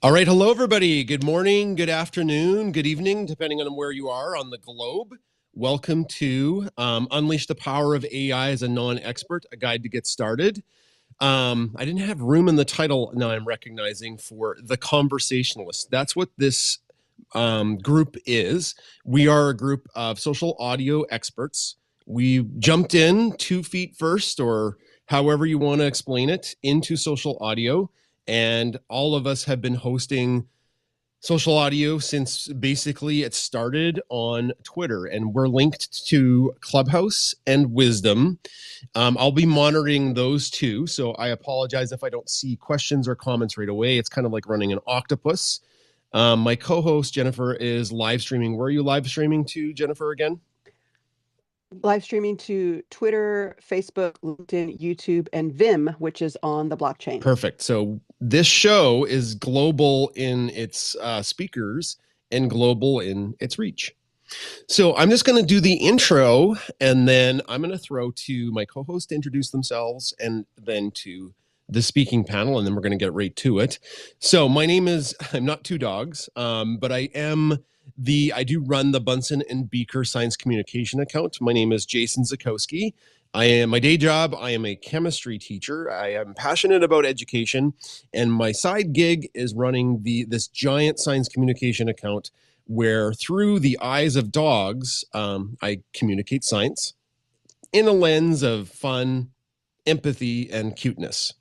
All right. Hello, everybody. Good morning, good afternoon, good evening, depending on where you are on the globe. Welcome to Unleash the Power of AI as a Non-Expert, a guide to get started. I didn't have room in the title. Now I'm recognizing for the conversationalist. That's what this group is. We are a group of social audio experts. We jumped in 2 feet first, or however you want to explain it, into social audio. And all of us have been hosting social audio since basically it started on Twitter, and we're linked to Clubhouse and Wisdom. I'll be monitoring those two, so I apologize if I don't see questions or comments right away. It's kind of like running an octopus. My co-host Jennifer is live streaming. Where are you live streaming to, Jennifer, again? Live streaming to Twitter, Facebook, LinkedIn, YouTube, and Vim, which is on the blockchain. Perfect. So this show is global in its speakers and global in its reach. So I'm just going to do the intro, and then I'm going to throw to my co-host to introduce themselves, and then to the speaking panel, and then we're going to get right to it. So my name is, I'm not two dogs, but I do run the Bunsen and Beaker Science Communication account. My name is Jason Zackowski. My day job, I am a chemistry teacher. I am passionate about education, and my side gig is running this giant science communication account where through the eyes of dogs, I communicate science in a lens of fun, empathy, and cuteness.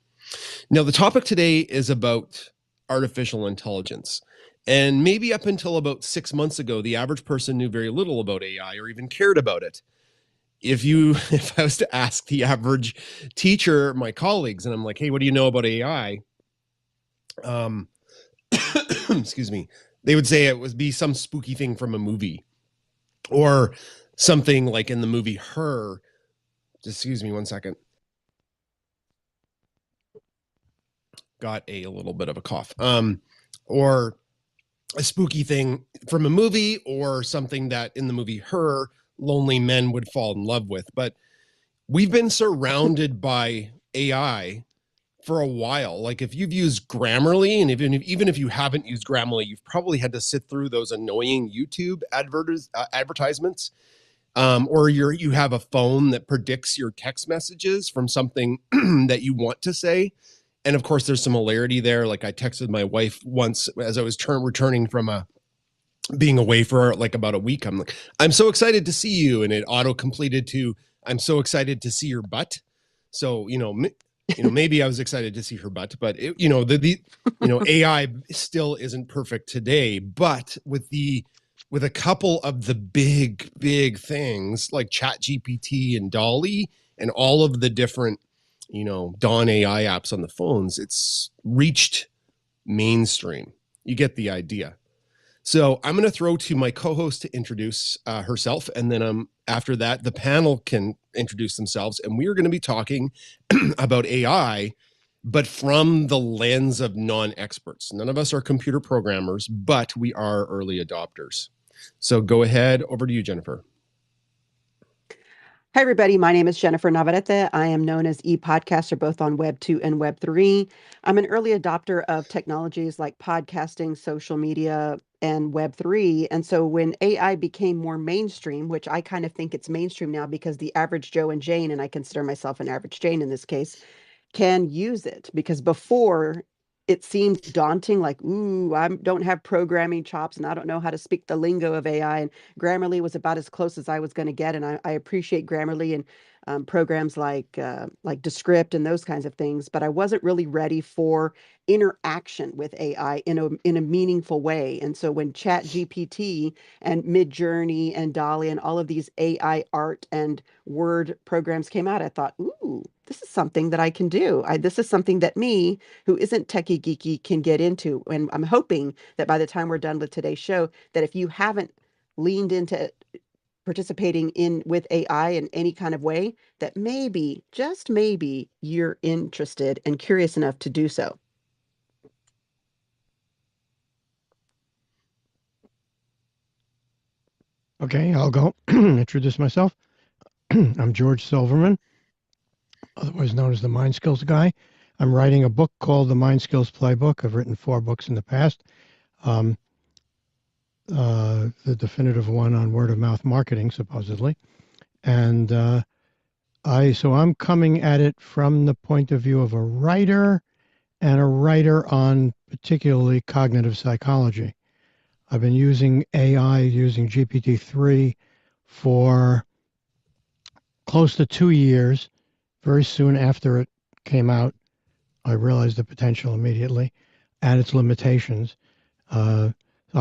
Now, the topic today is about artificial intelligence. And maybe up until about 6 months ago, the average person knew very little about AI or even cared about it. If I was to ask the average teacher, my colleagues, and I'm like, hey, what do you know about AI? Excuse me. They would say it would be some spooky thing from a movie, or something like in the movie Her. Just excuse me one second. Got a little bit of a cough. Or a spooky thing from a movie, or something that in the movie Her, lonely men would fall in love with. But we've been surrounded by AI for a while. Like, if you've used Grammarly, and even if you haven't used Grammarly, you've probably had to sit through those annoying YouTube advertisements, or you have a phone that predicts your text messages from something that you want to say. And of course, there's some hilarity there. Like, I texted my wife once as I was returning from being away for like about a week. I'm like, I'm so excited to see you, and it auto completed to, I'm so excited to see your butt. So maybe I was excited to see her butt, but AI still isn't perfect today. But with a couple of the big things like ChatGPT and Dolly and all of the different Dawn AI apps on the phones, it's reached mainstream. You get the idea. So I'm going to throw to my co-host to introduce herself, and then after that, the panel can introduce themselves, and we are going to be talking about AI, but from the lens of non-experts. None of us are computer programmers, but we are early adopters. So go ahead, over to you, Jennifer. Hi, everybody. My name is Jennifer Navarrete. I am known as ePodcaster both on Web 2 and Web 3. I'm an early adopter of technologies like podcasting, social media, and Web 3. And so when AI became more mainstream, which I kind of think it's mainstream now because the average Joe and Jane, and I consider myself an average Jane in this case, can use it, because before it seemed daunting, like, ooh, I don't have programming chops and I don't know how to speak the lingo of AI. And Grammarly was about as close as I was going to get. And I appreciate Grammarly and programs like Descript and those kinds of things, but I wasn't really ready for interaction with AI in a meaningful way. And so when Chat GPT and Midjourney and Dolly and all of these AI art and word programs came out, I thought, ooh, this is something that I can do. This is something that me, who isn't techie geeky, can get into. And I'm hoping that by the time we're done with today's show, that if you haven't leaned into participating in with AI in any kind of way, that maybe, just maybe, you're interested and curious enough to do so. Okay, I'll go introduce myself. I'm George Silverman, otherwise known as the Mind Skills Guy. I'm writing a book called The Mind Skills Playbook. I've written 4 books in the past. Um, the definitive one on word of mouth marketing, supposedly. And so I'm coming at it from the point of view of a writer and a writer on particularly cognitive psychology. I've been using AI, using GPT-3 for close to 2 years. Very soon after it came out, I realized the potential immediately and its limitations. I'm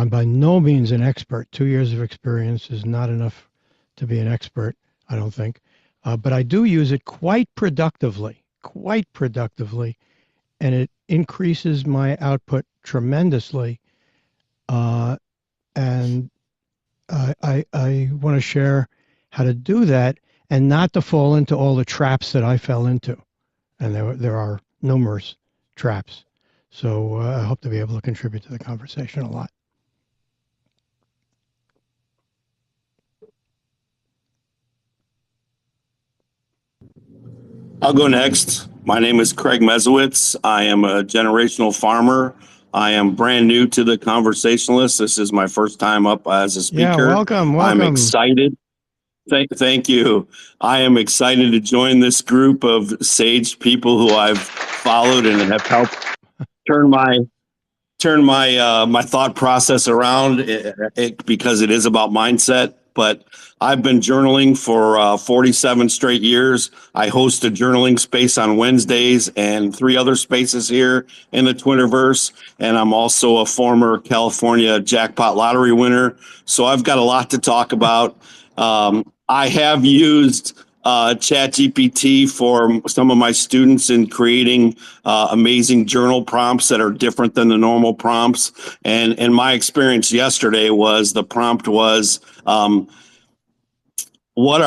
by no means an expert. 2 years of experience is not enough to be an expert, I don't think. But I do use it quite productively, and it increases my output tremendously. And I want to share how to do that and not to fall into all the traps that I fell into. And there are numerous traps. So I hope to be able to contribute to the conversation a lot. I'll go next. My name is Craig Mesowitz. I am a generational farmer. I am brand new to the conversationalist. This is my first time up as a speaker. Yeah, welcome. I'm excited. Thank you. I am excited to join this group of sage people who I've followed and have helped turn my thought process around because it is about mindset. But I've been journaling for 47 straight years. I host a journaling space on Wednesdays and 3 other spaces here in the Twitterverse. And I'm also a former California jackpot lottery winner. So I've got a lot to talk about. I have used ChatGPT for some of my students in creating amazing journal prompts that are different than the normal prompts. And my experience yesterday was the prompt was, what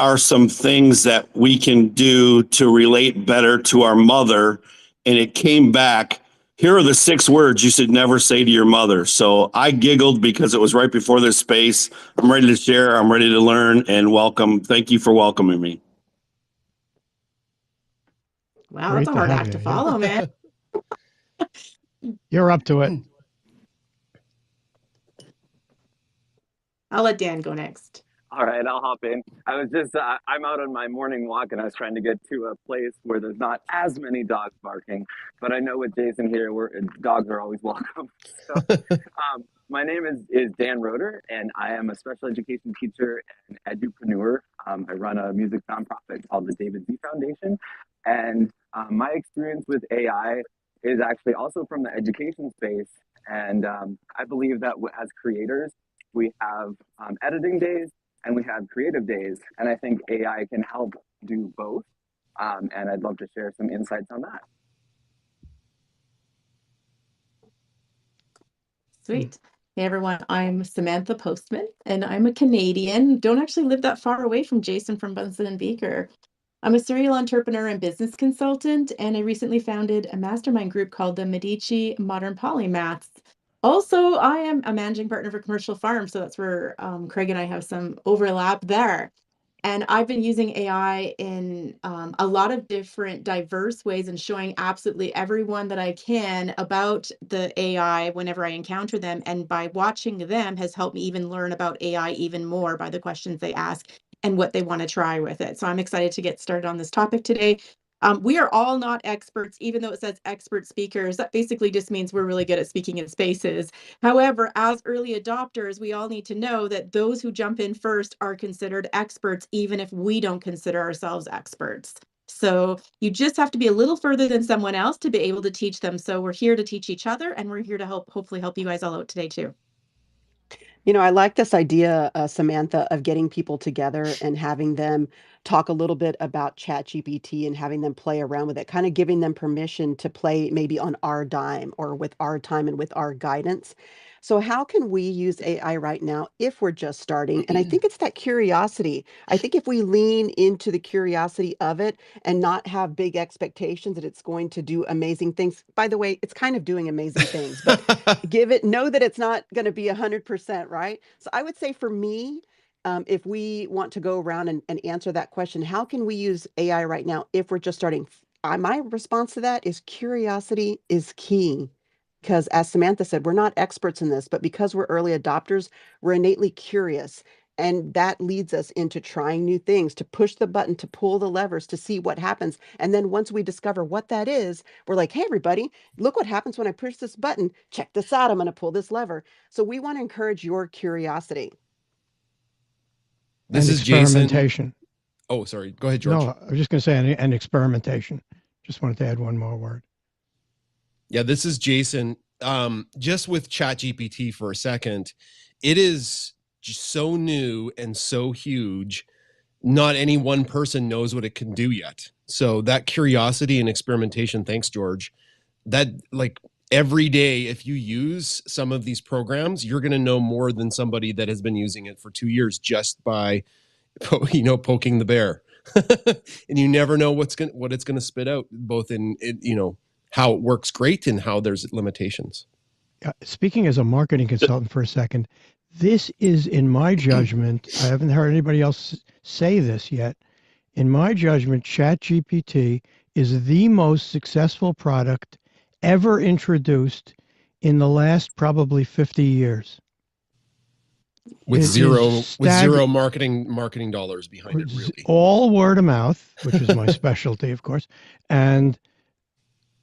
are some things that we can do to relate better to our mother? And it came back, here are the 6 words you should never say to your mother. So I giggled because it was right before this space. I'm ready to share. I'm ready to learn and welcome. Thank you for welcoming me. Wow, Great that's a to hard have act to you, yeah. follow, man. You're up to it. I'll let Dan go next. All right, I'll hop in. I was just, I'm out on my morning walk and I was trying to get to a place where there's not as many dogs barking. But I know with Jason here, dogs are always welcome. So my name is Dan Roeder, and I am a special education teacher and edupreneur. I run a music nonprofit called the David Z Foundation. And my experience with AI is actually also from the education space. And I believe that as creators, we have editing days and we have creative days. And I think AI can help do both. And I'd love to share some insights on that. Sweet. Hey everyone, I'm Samantha Postman, and I'm a Canadian. Don't actually live that far away from Jason from Bunsen and Beaker. I'm a serial entrepreneur and business consultant, and I recently founded a mastermind group called the Medici Modern Polymaths. Also, I am a managing partner for Commercial Farm, so that's where Craig and I have some overlap there. And I've been using AI in a lot of different diverse ways and showing absolutely everyone that I can about the AI whenever I encounter them. And by watching them has helped me even learn about AI even more by the questions they ask and what they want to try with it. So I'm excited to get started on this topic today. We are all not experts, even though it says expert speakers. That basically just means we're really good at speaking in spaces. However, as early adopters, we all need to know that those who jump in first are considered experts, even if we don't consider ourselves experts. So you just have to be a little further than someone else to be able to teach them. So we're here to teach each other, and we're here to hopefully help you guys all out today too. You know, I like this idea, Samantha, of getting people together and having them talk a little bit about ChatGPT and having them play around with it, kind of giving them permission to play maybe on our dime or with our time and with our guidance. So, how can we use AI right now if we're just starting? And I think it's that curiosity. I think if we lean into the curiosity of it and not have big expectations that it's going to do amazing things. By the way, it's kind of doing amazing things, but know that it's not going to be 100%, right? So I would say for me, if we want to go around and answer that question, how can we use AI right now if we're just starting? my response to that is curiosity is key. Because as Samantha said, we're not experts in this, but because we're early adopters, we're innately curious. And that leads us into trying new things, to push the button, to pull the levers, to see what happens. And then once we discover what that is, we're like, hey, everybody, look what happens when I push this button. Check this out. I'm going to pull this lever. So we want to encourage your curiosity. This and is Jason. experimentation. Oh, sorry. Go ahead, George. No, I was just going to say, and experimentation. Just wanted to add one more word. Yeah, this is Jason. Just with ChatGPT for a second, it is just so new and so huge. Not any one person knows what it can do yet. So that curiosity and experimentation, thanks, George, that like every day, if you use some of these programs, you're going to know more than somebody that has been using it for 2 years just by, poking the bear. And you never know what it's going to spit out, both in how it works great and how there's limitations. Speaking as a marketing consultant for a second, this is, in my judgment, I haven't heard anybody else say this yet. In my judgment, ChatGPT is the most successful product ever introduced in the last probably 50 years. With zero marketing dollars behind it, really. All word of mouth, which is my specialty, of course. And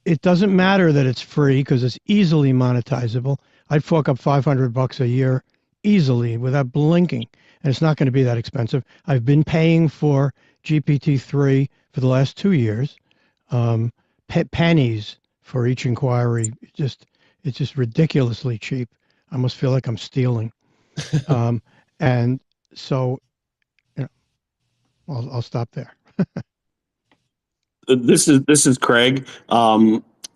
it doesn't matter that it's free because it's easily monetizable. I'd fork up $500 a year easily without blinking. And it's not going to be that expensive. I've been paying for GPT-3 for the last 2 years. Pennies for each inquiry. It's just ridiculously cheap. I almost feel like I'm stealing. And so, I'll stop there. This is Craig.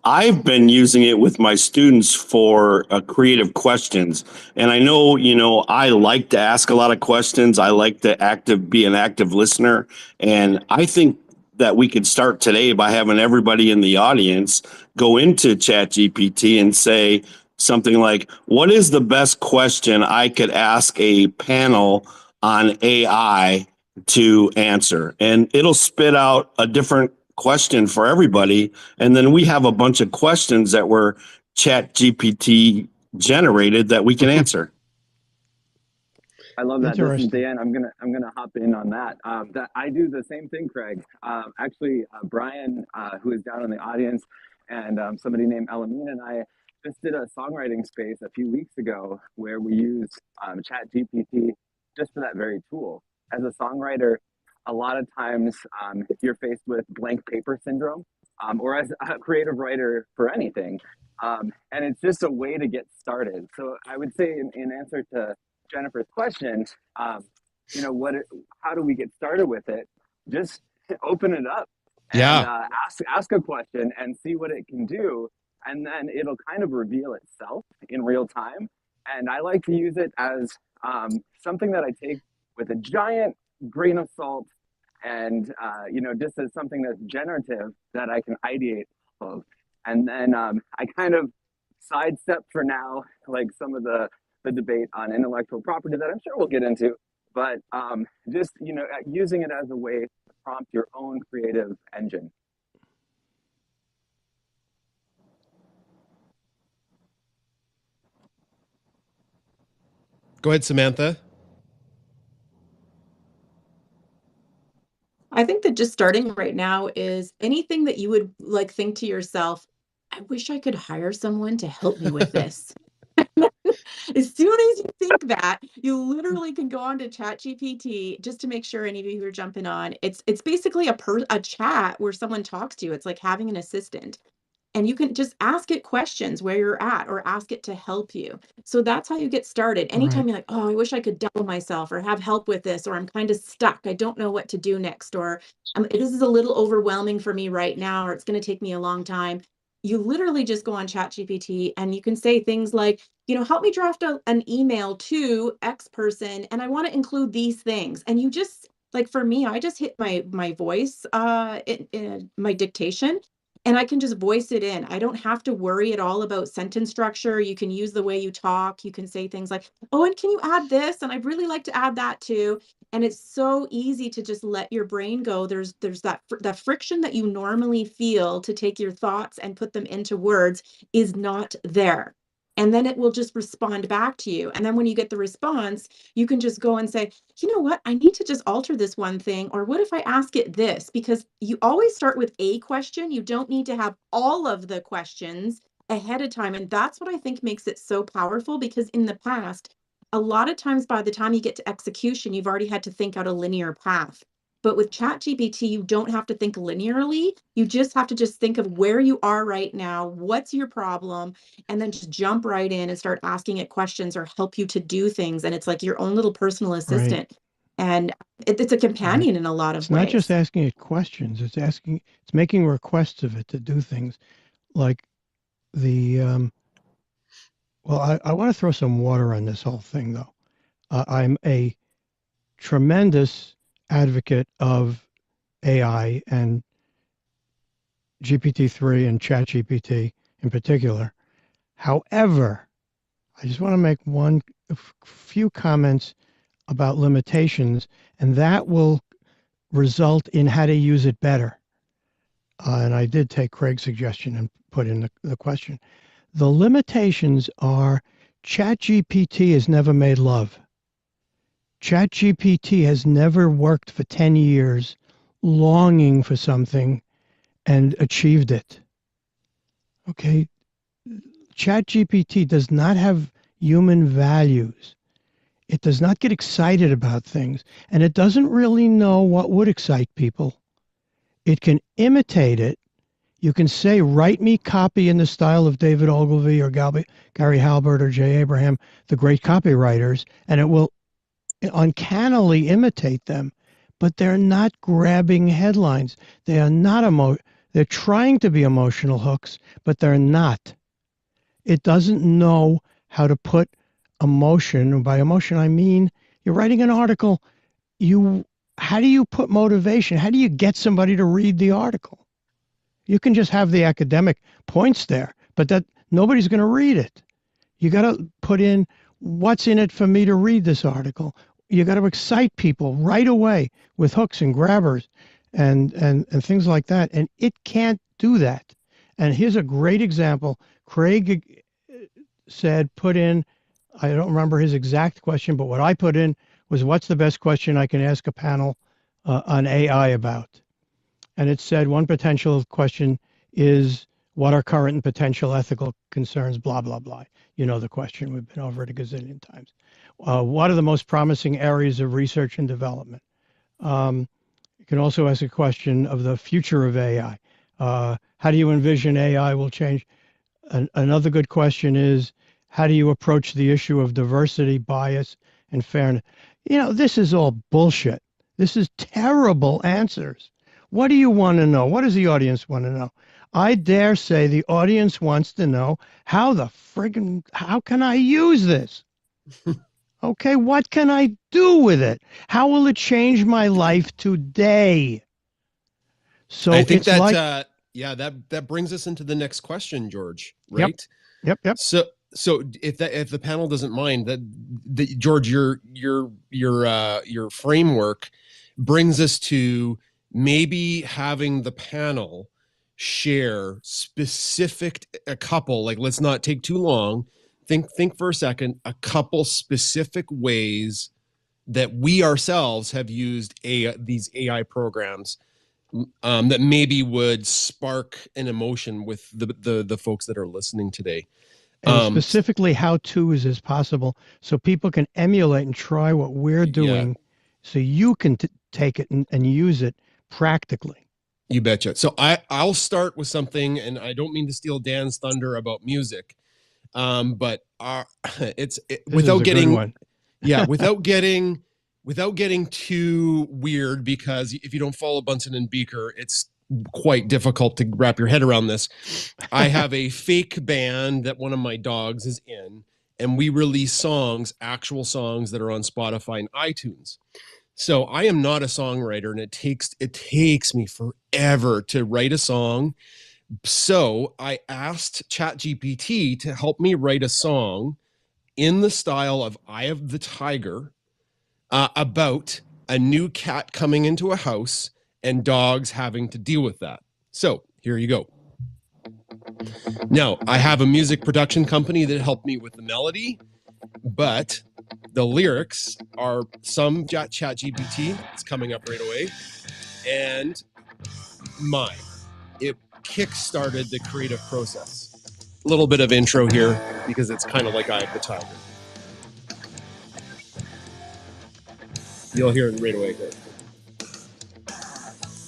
I've been using it with my students for creative questions, and I know I like to ask a lot of questions. I like to be an active listener, and I think that we could start today by having everybody in the audience go into ChatGPT and say something like, "What is the best question I could ask a panel on AI to answer?" And it'll spit out a different question for everybody, and then we have a bunch of questions that were ChatGPT generated that we can answer. I love that. This is Dan. I'm gonna hop in on that. That I do the same thing, Craig. Actually, Brian, who is down in the audience, and somebody named Elamine and I just did a songwriting space a few weeks ago where we used ChatGPT just for that very tool. As a songwriter, a lot of times you're faced with blank paper syndrome, or as a creative writer for anything. And it's just a way to get started. So I would say in answer to Jennifer's question, how do we get started with it? Just open it up and ask a question and see what it can do. And then it'll kind of reveal itself in real time. And I like to use it as something that I take with a giant grain of salt, and just as something that's generative that I can ideate off of. And then I kind of sidestep for now, like some of the debate on intellectual property that I'm sure we'll get into, but just using it as a way to prompt your own creative engine. Go ahead, Samantha. I think that just starting right now is anything that you would like think to yourself, I wish I could hire someone to help me with this. As soon as you think that, you literally can go on to ChatGPT, just to make sure any of you who are jumping on. It's basically a chat where someone talks to you. It's like having an assistant. And you can just ask it questions where you're at, or ask it to help you. So that's how you get started. Anytime Right. you're like, oh, I wish I could double myself or have help with this, or I'm kind of stuck. I don't know what to do next, or this is a little overwhelming for me right now, or it's going to take me a long time. You literally just go on ChatGPT and you can say things like, help me draft an email to X person, and I want to include these things. And you just, like for me, I just hit my voice in my dictation, and I can just voice it in. I don't have to worry at all about sentence structure. You can use the way you talk. You can say things like, oh, and can you add this? And I'd really like to add that too. And it's so easy to just let your brain go. There's that friction that you normally feel to take your thoughts and put them into words is not there. And then it will just respond back to you. And then when you get the response, you can just go and say, you know what, I need to just alter this one thing. Or what if I ask it this? Because you always start with a question. You don't need to have all of the questions ahead of time. And that's what I think makes it so powerful, because in the past, a lot of times by the time you get to execution, you've already had to think out a linear path. But with ChatGPT, you don't have to think linearly. You just have to just think of where you are right now. What's your problem? And then just jump right in and start asking it questions or help you to do things. And it's like your own little personal assistant. Right. And it's a companion in a lot of It's not just ways. asking it questions. It's making requests of it to do things like the, well, I want to throw some water on this whole thing, though. I'm a tremendous advocate of AI and GPT-3 and ChatGPT in particular. However, I just want to make a few comments about limitations, and that will result in how to use it better. And I did take Craig's suggestion and put in the question. The limitations are ChatGPT has never made love. ChatGPT has never worked for 10 years longing for something and achieved it. Okay? ChatGPT does not have human values. It does not get excited about things, and it doesn't really know what would excite people. It can imitate it. You can say, write me copy in the style of David Ogilvy or Gary Halbert or Jay Abraham, the great copywriters, and it will uncannily imitate them, but they're not grabbing headlines. They are not they're trying to be emotional hooks, but they're not. It doesn't know how to put emotion, and by emotion I mean you're writing an article, how do you put motivation? How do you get somebody to read the article? You can just have the academic points there, but that nobody's going to read it. You got to put in what's in it for me to read this article. You got to excite people right away with hooks and grabbers and things like that. And it can't do that. And here's a great example. Craig said, put in, I don't remember his exact question, but what I put in was, what's the best question I can ask a panel on AI about? And it said one potential question is, what are current and potential ethical concerns, blah, blah, blah. You know the question. We've been over it a gazillion times. What are the most promising areas of research and development? You can also ask a question of the future of AI. How do you envision AI will change? Another good question is, how do you approach the issue of diversity, bias, and fairness? You know, this is all bullshit. This is terrible answers. What do you want to know? What does the audience want to know? I dare say the audience wants to know, how can I use this? Okay, what can I do with it? How will it change my life today? So I think it's like, that brings us into the next question, George, right? Yep. So if the panel doesn't mind, George, your framework brings us to maybe having the panel share a couple, like, let's not take too long. Think for a second, a couple specific ways that we ourselves have used these AI programs that maybe would spark an emotion with the folks that are listening today. And specifically how to's is possible, so people can emulate and try what we're doing, so you can take it and use it practically. You betcha. So I'll start with something, and I don't mean to steal Dan's thunder about music, but without getting without getting too weird, because if you don't follow Bunsen and Beaker, it's quite difficult to wrap your head around this. I have a fake band that one of my dogs is in, and we release actual songs that are on Spotify and iTunes. So I am not a songwriter, and it takes me forever to write a song. So I asked ChatGPT to help me write a song in the style of Eye of the Tiger about a new cat coming into a house and dogs having to deal with that. So here you go. Now, I have a music production company that helped me with the melody, but the lyrics are some ChatGPT. It's coming up right away. And mine. It kick-started the creative process. A little bit of intro here because it's kind of like Eye of the Tiger. You'll hear it right away here.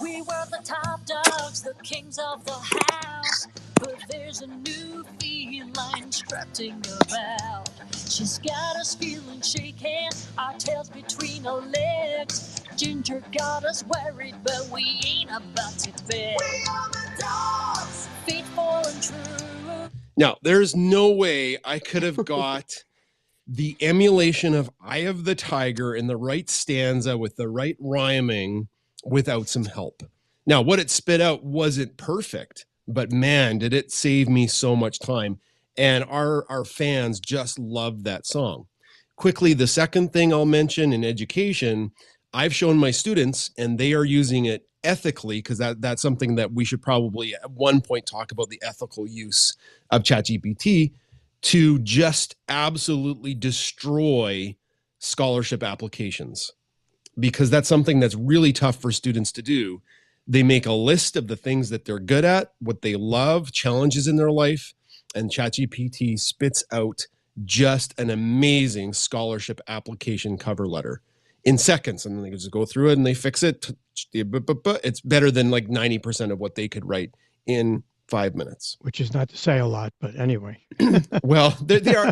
We were the top dogs, the kings of the house. But there's a new feline strutting about. She's got us feeling shaky, our tails between her legs. Ginger got us worried, but we ain't about to beg. We are the dogs, faithful and true. Now, there's no way I could have got the emulation of Eye of the Tiger in the right stanza with the right rhyming without some help. Now, what it spit out wasn't perfect, but man, did it save me so much time. And our fans just loved that song. Quickly, the second thing I'll mention in education, I've shown my students, and they are using it ethically, because that's something that we should probably at one point talk about, the ethical use of ChatGPT to just absolutely destroy scholarship applications, because that's something that's really tough for students to do. They make a list of the things that they're good at, what they love, challenges in their life, and ChatGPT spits out just an amazing scholarship application cover letter in seconds. And then they just go through it and they fix it. It's better than like 90% of what they could write in 5 minutes. Which is not to say a lot, but anyway. Well, they're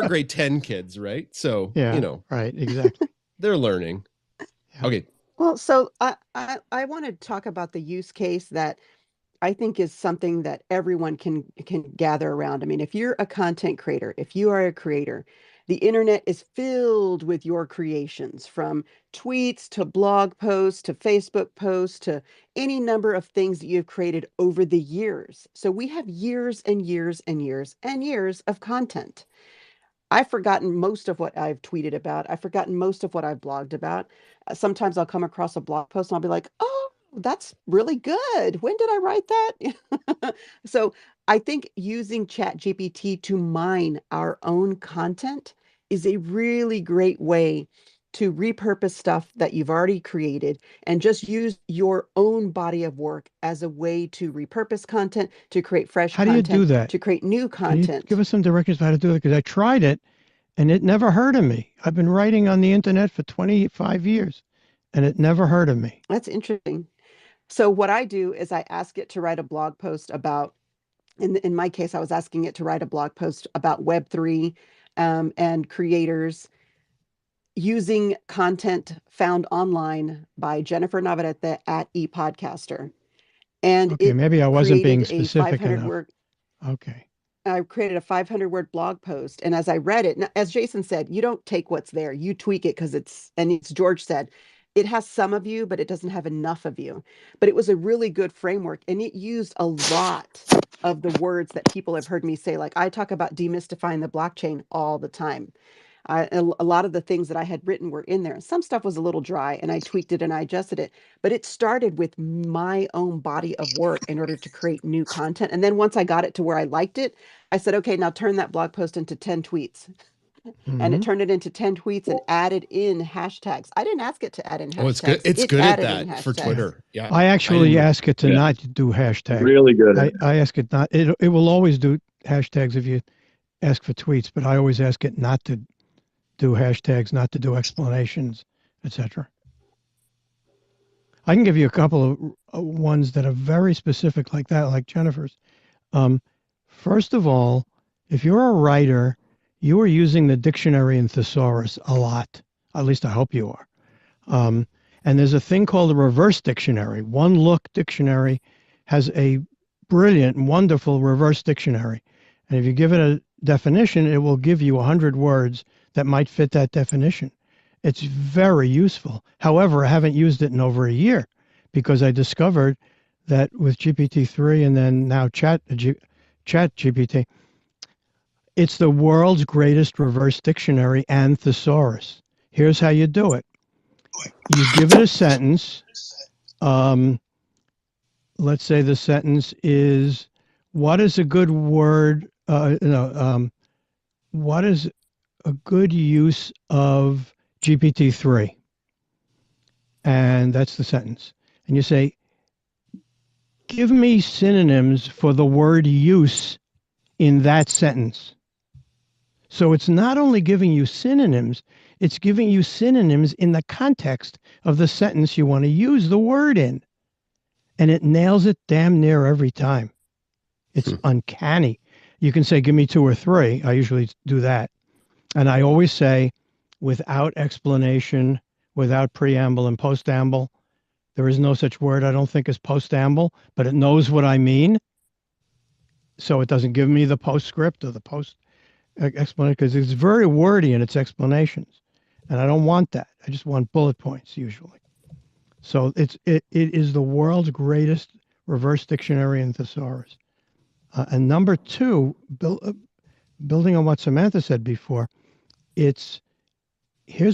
grade 10 kids, right? So, yeah, you know, right, exactly. They're learning. Yeah. Okay. Well, so I want to talk about the use case that I think is something that everyone can gather around. I mean, if you're a content creator, if you are a creator, the internet is filled with your creations, from tweets to blog posts to Facebook posts to any number of things that you've created over the years. So we have years and years and years and years of content. I've forgotten most of what I've tweeted about. I've forgotten most of what I've blogged about. Sometimes I'll come across a blog post and I'll be like, oh, that's really good. When did I write that? So I think using ChatGPT to mine our own content is a really great way to repurpose stuff that you've already created and just use your own body of work as a way to repurpose content, to create fresh How content, do you do that? to create new Can you content. give us some directions on how to do it? Because I tried it and it never heard of me. I've been writing on the internet for 25 years and it never heard of me. That's interesting. So what I do is I ask it to write a blog post about, in my case, I was asking it to write a blog post about Web3 and creators using content found online by Jennifer Navarrete at ePodcaster. And Okay, maybe I wasn't being created a specific 500 enough. word. Okay. I created a 500 word blog post. And as I read it, as Jason said, you don't take what's there, you tweak it, because it's George said, it has some of you, but it doesn't have enough of you. But it was a really good framework. And it used a lot of the words that people have heard me say. Like, I talk about demystifying the blockchain all the time. A lot of the things that I had written were in there. Some stuff was a little dry and I tweaked it and I adjusted it, but it started with my own body of work in order to create new content. And then once I got it to where I liked it, I said, okay, now turn that blog post into 10 tweets. And it turned it into 10 tweets and added in hashtags. I didn't ask it to add in hashtags. Oh, it's good. It's good at that for Twitter. Yeah. I actually ask it to not do hashtags. Really good. I ask it not. It will always do hashtags if you ask for tweets, but I always ask it not to do hashtags, not to do explanations, etc. I can give you a couple of ones that are very specific like that, like Jennifer's. First of all, if you're a writer, you are using the dictionary in thesaurus a lot. At least I hope you are. And there's a thing called a reverse dictionary. One Look Dictionary has a brilliant, wonderful reverse dictionary. And if you give it a definition, it will give you 100 words that might fit that definition. It's very useful. However, I haven't used it in over a year because I discovered that with GPT-3 and then now Chat GPT, it's the world's greatest reverse dictionary and thesaurus. Here's how you do it. You give it a sentence. Let's say the sentence is, what is a good word? What is a good use of GPT-3? And that's the sentence. And you say, give me synonyms for the word use in that sentence. So it's not only giving you synonyms, it's giving you synonyms in the context of the sentence you want to use the word in. And it nails it damn near every time. It's uncanny. You can say, give me 2 or 3. I usually do that. And I always say, without explanation, without preamble and postamble. There is no such word, I don't think, as postamble, but it knows what I mean. So it doesn't give me the postscript or the post explanation, because it's very wordy in its explanations. And I don't want that. I just want bullet points usually. So it is the world's greatest reverse dictionary and thesaurus. And number 2, building on what Samantha said before, here's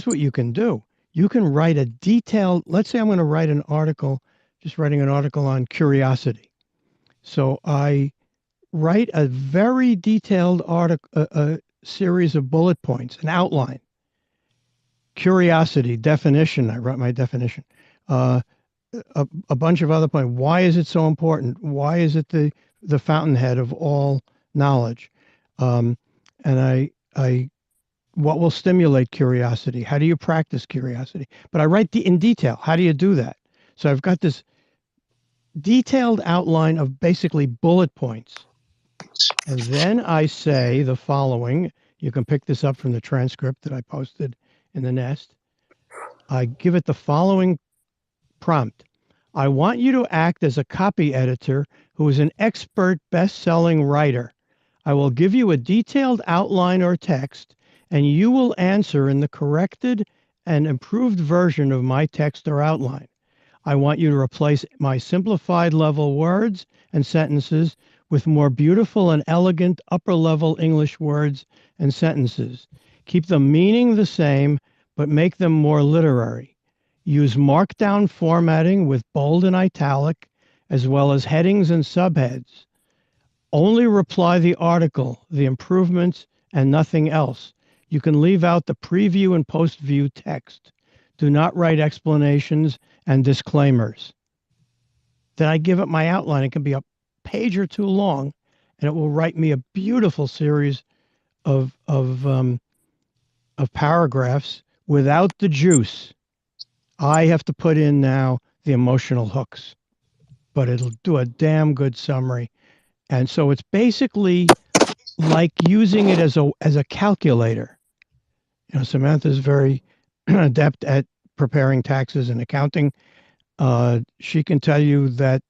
what you can do. You can write a detailed, let's say I'm going to write an article, just writing an article on curiosity. So I write a very detailed article, a series of bullet points, an outline. Curiosity, definition, I wrote my definition. A bunch of other points. Why is it so important? Why is it the fountainhead of all knowledge? And what will stimulate curiosity? How do you practice curiosity? But I write in detail. How do you do that? So I've got this detailed outline of basically bullet points. And then I say the following. You can pick this up from the transcript that I posted in the Nest. I give it the following prompt. I want you to act as a copy editor who is an expert best-selling writer. I will give you a detailed outline or text, and you will answer in the corrected and improved version of my text or outline. I want you to replace my simplified level words and sentences with more beautiful and elegant upper level English words and sentences. Keep the meaning the same, but make them more literary. Use markdown formatting with bold and italic, as well as headings and subheads. Only reply the article, the improvements, and nothing else. You can leave out the preview and post-view text. Do not write explanations and disclaimers. Then I give it my outline. It can be a page or 2 long, and it will write me a beautiful series of paragraphs without the juice. I have to put in now the emotional hooks, but it'll do a damn good summary. And so it's basically like using it as a calculator. You know, Samantha's very adept at preparing taxes and accounting. She can tell you that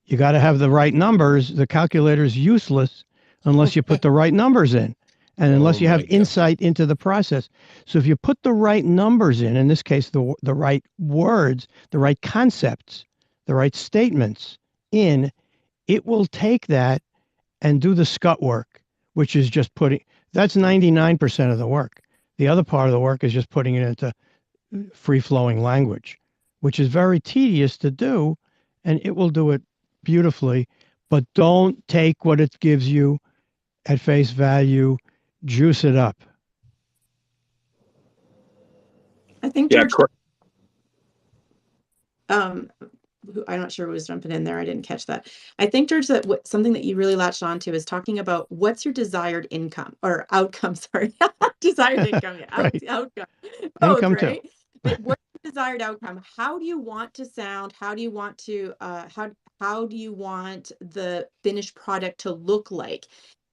you got to have the right numbers. The calculator is useless unless you put the right numbers in, and unless you have insight into the process. So if you put the right numbers in this case, the right words, the right concepts, the right statements in, it will take that and do the scut work, which is just that's 99% of the work. The other part of the work is just putting it into free-flowing language, which is very tedious to do, and it will do it beautifully. But don't take what it gives you at face value, juice it up. I think George, I'm not sure who was jumping in there. I didn't catch that. I think, George, that something that you really latched onto is talking about what's your desired income or outcome. Sorry, desired income, yeah, Right. outcome. Both, income right? too. But what's your desired outcome? How do you want to sound? How do you want to? How do you want the finished product to look like?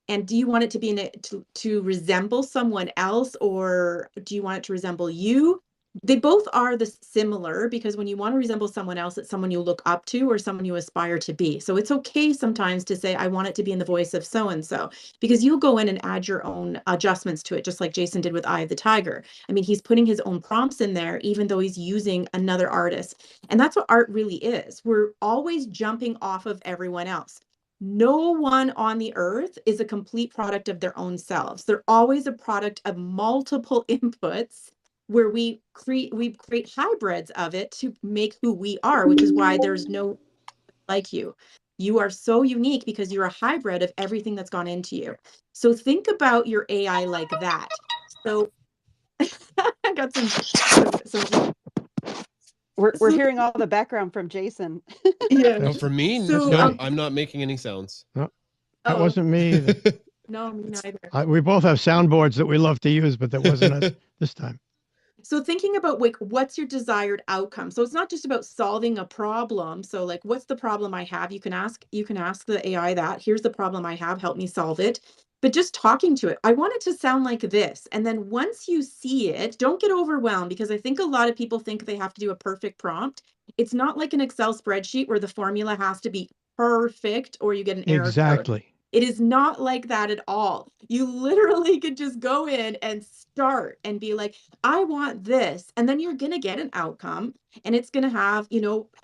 And do you want it to be to resemble someone else, or do you want it to resemble you? They both are similar, because when you want to resemble someone else, it's someone you look up to or someone you aspire to be. So it's okay sometimes to say, I want it to be in the voice of so-and-so, because you'll go in and add your own adjustments to it, just like Jason did with Eye of the Tiger. I mean, he's putting his own prompts in there, even though he's using another artist. And that's what art really is. We're always jumping off of everyone else. No one on the earth is a complete product of their own selves. They're always a product of multiple inputs, where we create hybrids of it to make who we are, which is why there's no like you. You are so unique because you're a hybrid of everything that's gone into you. So think about your AI like that. So I got some We're hearing all the background from Jason. yeah. No, for me, So, no, I'm not making any sounds. No, that oh, wasn't me either. no, me neither. We both have soundboards that we love to use, but that wasn't us this time. So thinking about like, what's your desired outcome? So it's not just about solving a problem. So like, what's the problem I have? You can ask the AI that. Here's the problem I have, help me solve it. But just talking to it, I want it to sound like this. And then once you see it, don't get overwhelmed, because I think a lot of people think they have to do a perfect prompt. It's not like an Excel spreadsheet where the formula has to be perfect or you get an error code. Exactly. It is not like that at all. You literally could just go in and start and be like, I want this. And then you're going to get an outcome, and it's going to have,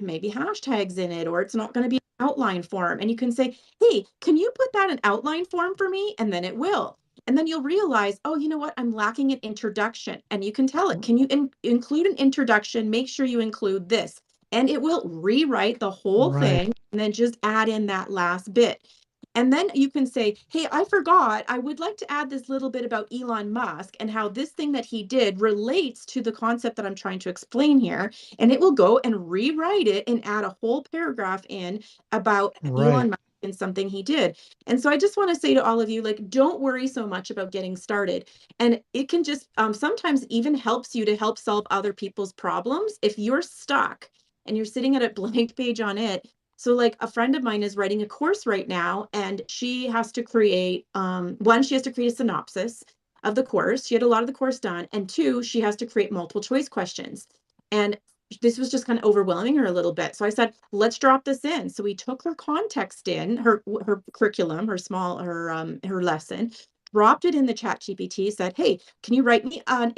maybe hashtags in it, or it's not going to be an outline form. And you can say, hey, can you put that in outline form for me? And then it will. And then you'll realize, oh, you know what? I'm lacking an introduction. And you can tell it, can you include an introduction? Make sure you include this. And it will rewrite the whole thing and then just add in that last bit. And then you can say, hey, I forgot, I would like to add this little bit about Elon Musk and how this thing that he did relates to the concept that I'm trying to explain here. And it will go and rewrite it and add a whole paragraph in about Elon Musk and something he did. And so I just want to say to all of you, like, don't worry so much about getting started. And it can just sometimes even helps you to help solve other people's problems. If you're stuck and you're sitting at a blank page on it, so like a friend of mine is writing a course right now, and she has to create, she has to create a synopsis of the course. She had a lot of the course done. And two, she has to create multiple choice questions. And this was just kind of overwhelming her a little bit. So I said, let's drop this in. So we took her context in, her curriculum, her lesson, dropped it in the chat GPT, said, hey, can you write me a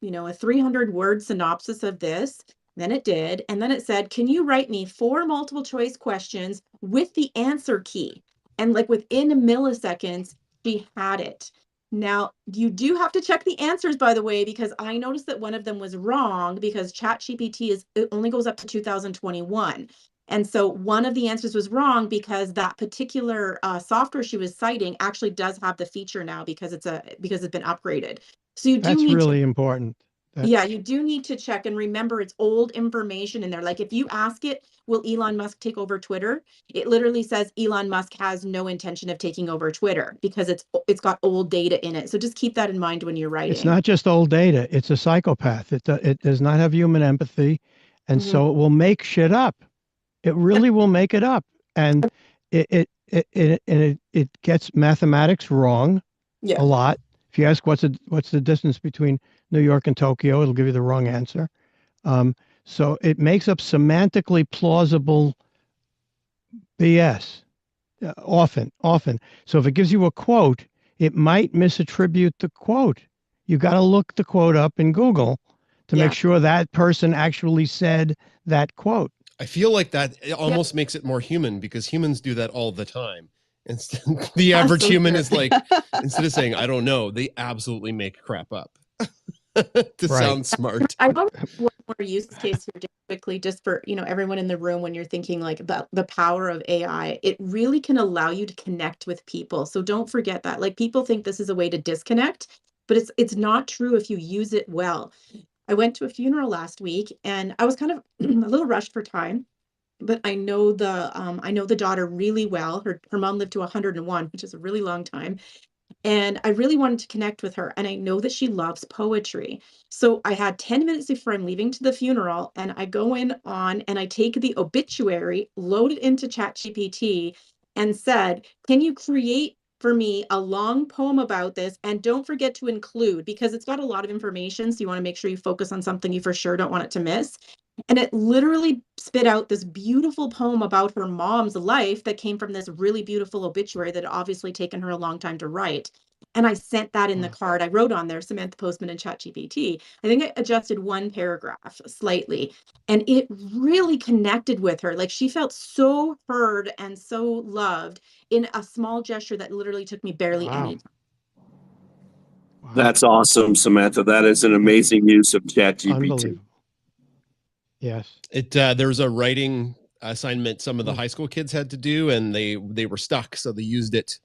300-word synopsis of this? Then it did. And then it said, can you write me 4 multiple choice questions with the answer key? And like within milliseconds, she had it. Now, you do have to check the answers, by the way, because I noticed that one of them was wrong, because ChatGPT it only goes up to 2021. And so one of the answers was wrong because that particular software she was citing actually does have the feature now, because it's been upgraded. So That's really important. Yeah, you do need to check and remember it's old information in there. Like if you ask it, will Elon Musk take over Twitter? It literally says Elon Musk has no intention of taking over Twitter because it's got old data in it. So just keep that in mind when you're writing. It's not just old data. It's a psychopath. It does not have human empathy. And so it will make shit up. It really will make it up. And it gets mathematics wrong a lot. If you ask what's the distance between New York and Tokyo, it'll give you the wrong answer. So it makes up semantically plausible BS often. So if it gives you a quote, it might misattribute the quote. You got to look the quote up in Google to make sure that person actually said that quote. I feel like that it almost makes it more human, because humans do that all the time. Instead, the average human is like, instead of saying, I don't know, they absolutely make crap up to sound smart. I want one more use case here just quickly, just for everyone in the room, when you're thinking like the power of AI, it really can allow you to connect with people. So don't forget that. Like, people think this is a way to disconnect, but it's not true if you use it well. I went to a funeral last week, and I was kind of a little rushed for time, but I know the daughter really well. Her mom lived to 101, which is a really long time. And I really wanted to connect with her. And I know that she loves poetry. So I had 10 minutes before I'm leaving to the funeral, and I go in on and I take the obituary, load it into ChatGPT, and said, can you create for me a long poem about this, and don't forget to include, because it's got a lot of information, so you want to make sure you focus on something you for sure don't want it to miss. And it literally spit out this beautiful poem about her mom's life that came from this really beautiful obituary that had obviously taken her a long time to write. And I sent that in the card. I wrote on there Samantha Postman and ChatGPT. I think I adjusted one paragraph slightly, and it really connected with her. Like, she felt so heard and so loved in a small gesture that literally took me barely any time. Wow. That's awesome, Samantha. That is an amazing use of ChatGPT. Unbelievable. Yes. There was a writing assignment some of the high school kids had to do, and they were stuck, so they used it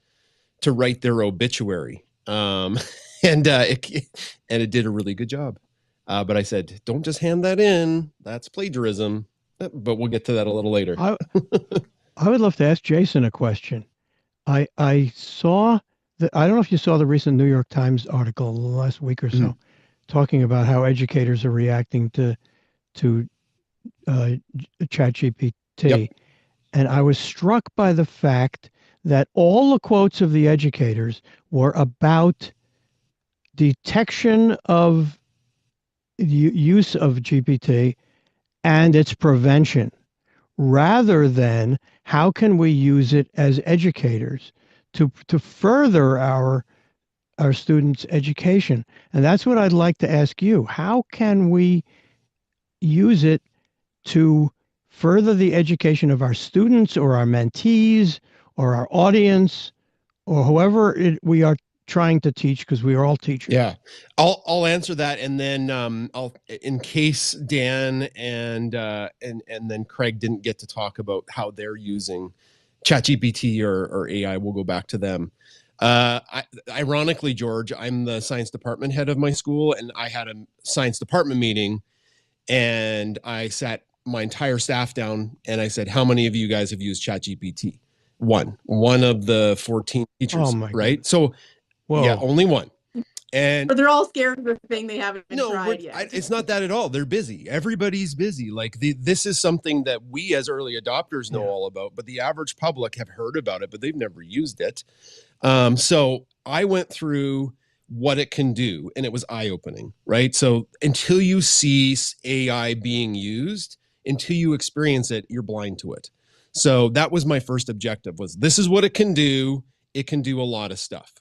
to write their obituary. And it did a really good job. But I said, don't just hand that in. That's plagiarism. But we'll get to that a little later. I would love to ask Jason a question. I saw I don't know if you saw the recent New York Times article last week or so, talking about how educators are reacting to ChatGPT. Yep. And I was struck by the fact that all the quotes of the educators were about detection of use of GPT and its prevention, rather than how can we use it as educators to further our students' education. And that's what I'd like to ask you. How can we use it to further the education of our students or our mentees or our audience or whoever we are trying to teach, because we are all teachers? Yeah, I'll answer that, and then I'll, in case Dan and then Craig didn't get to talk about how they're using ChatGPT or AI, we'll go back to them. Ironically, George, I'm the science department head of my school, and I had a science department meeting, and I sat my entire staff down and I said, how many of you guys have used ChatGPT? One of the 14 teachers, Oh my right? God. So Whoa. yeah, only one. And But they're all scared of the thing they haven't been tried yet. It's not that at all. They're busy. Everybody's busy. Like this is something that we as early adopters know all about, but the average public have heard about it, but they've never used it. So I went through what it can do, and it was eye-opening, right? So until you see AI being used, until you experience it, you're blind to it. So that was my first objective, was this is what it can do. It can do a lot of stuff.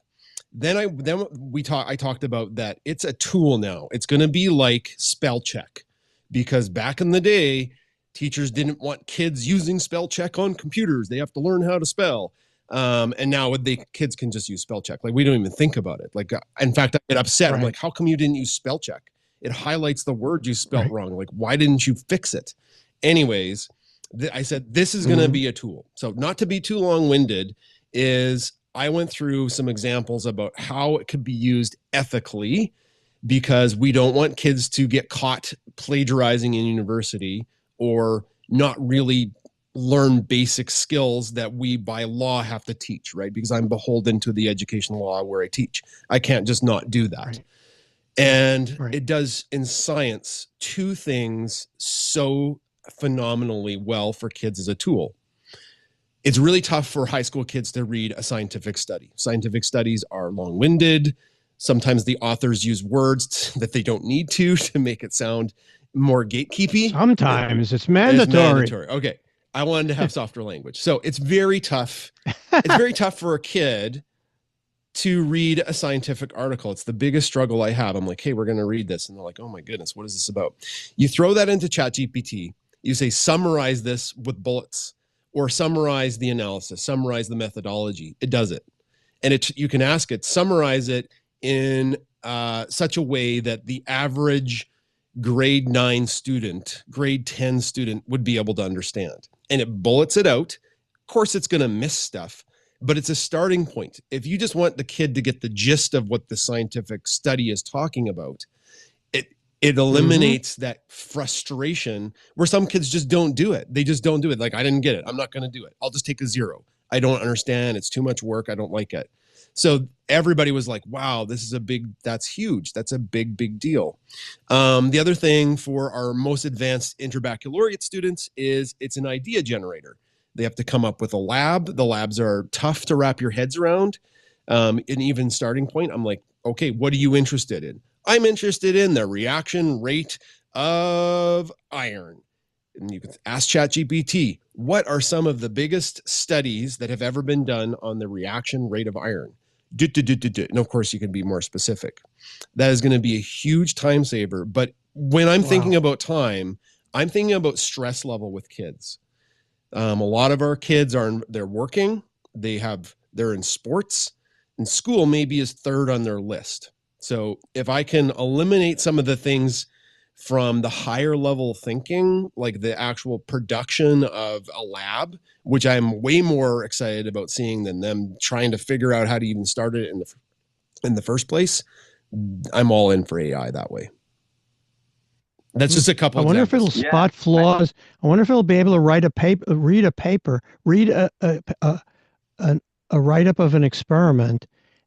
Then I talked about that it's a tool now. It's going to be like spell check, because back in the day, teachers didn't want kids using spell check on computers. They have to learn how to spell. And now kids can just use spell check. Like, we don't even think about it. Like, in fact, I get upset. Right. I'm like, how come you didn't use spell check? It highlights the word you spelled wrong. Like, why didn't you fix it? Anyways, I said, this is going to be a tool. So not to be too long-winded, is I went through some examples about how it could be used ethically, because we don't want kids to get caught plagiarizing in university or not really learn basic skills that we by law have to teach, right? Because I'm beholden to the education law where I teach. I can't just not do that. Right. And it does in science two things so phenomenally well for kids as a tool. It's really tough for high school kids to read a scientific study. Scientific studies are long-winded. Sometimes the authors use words that they don't need to make it sound more gatekeepy. Sometimes it's mandatory. Okay. I wanted to have softer language. So it's very tough. It's very tough for a kid to read a scientific article. It's the biggest struggle I have. I'm like, hey, we're going to read this. And they're like, oh my goodness, what is this about? You throw that into ChatGPT. You say, summarize this with bullets, or summarize the analysis, summarize the methodology. It does it. And you can ask it, summarize it in such a way that the average grade 9 student, grade 10 student would be able to understand. And it bullets it out. Of course, it's going to miss stuff, but it's a starting point. If you just want the kid to get the gist of what the scientific study is talking about, it eliminates that frustration where some kids just don't do it. They just don't do it. Like, I didn't get it. I'm not going to do it. I'll just take a 0. I don't understand. It's too much work. I don't like it. So everybody was like, wow, that's huge. That's a big, big deal. The other thing for our most advanced interbaccalaureate students is it's an idea generator. They have to come up with a lab. The labs are tough to wrap your heads around. An even starting point. I'm like, okay, what are you interested in? I'm interested in the reaction rate of iron. And you can ask ChatGPT, what are some of the biggest studies that have ever been done on the reaction rate of iron? And of course, you can be more specific. That is going to be a huge time saver. But when I'm thinking about time, I'm thinking about stress level with kids. A lot of our kids they're working, they're in sports, and school maybe is third on their list. So if I can eliminate some of the things from the higher level thinking, like the actual production of a lab, which I'm way more excited about seeing than them trying to figure out how to even start it in the first place, I'm all in for AI that way. That's just a couple I wonder examples. if it'll spot flaws. I wonder if it'll be able to read a write-up of an experiment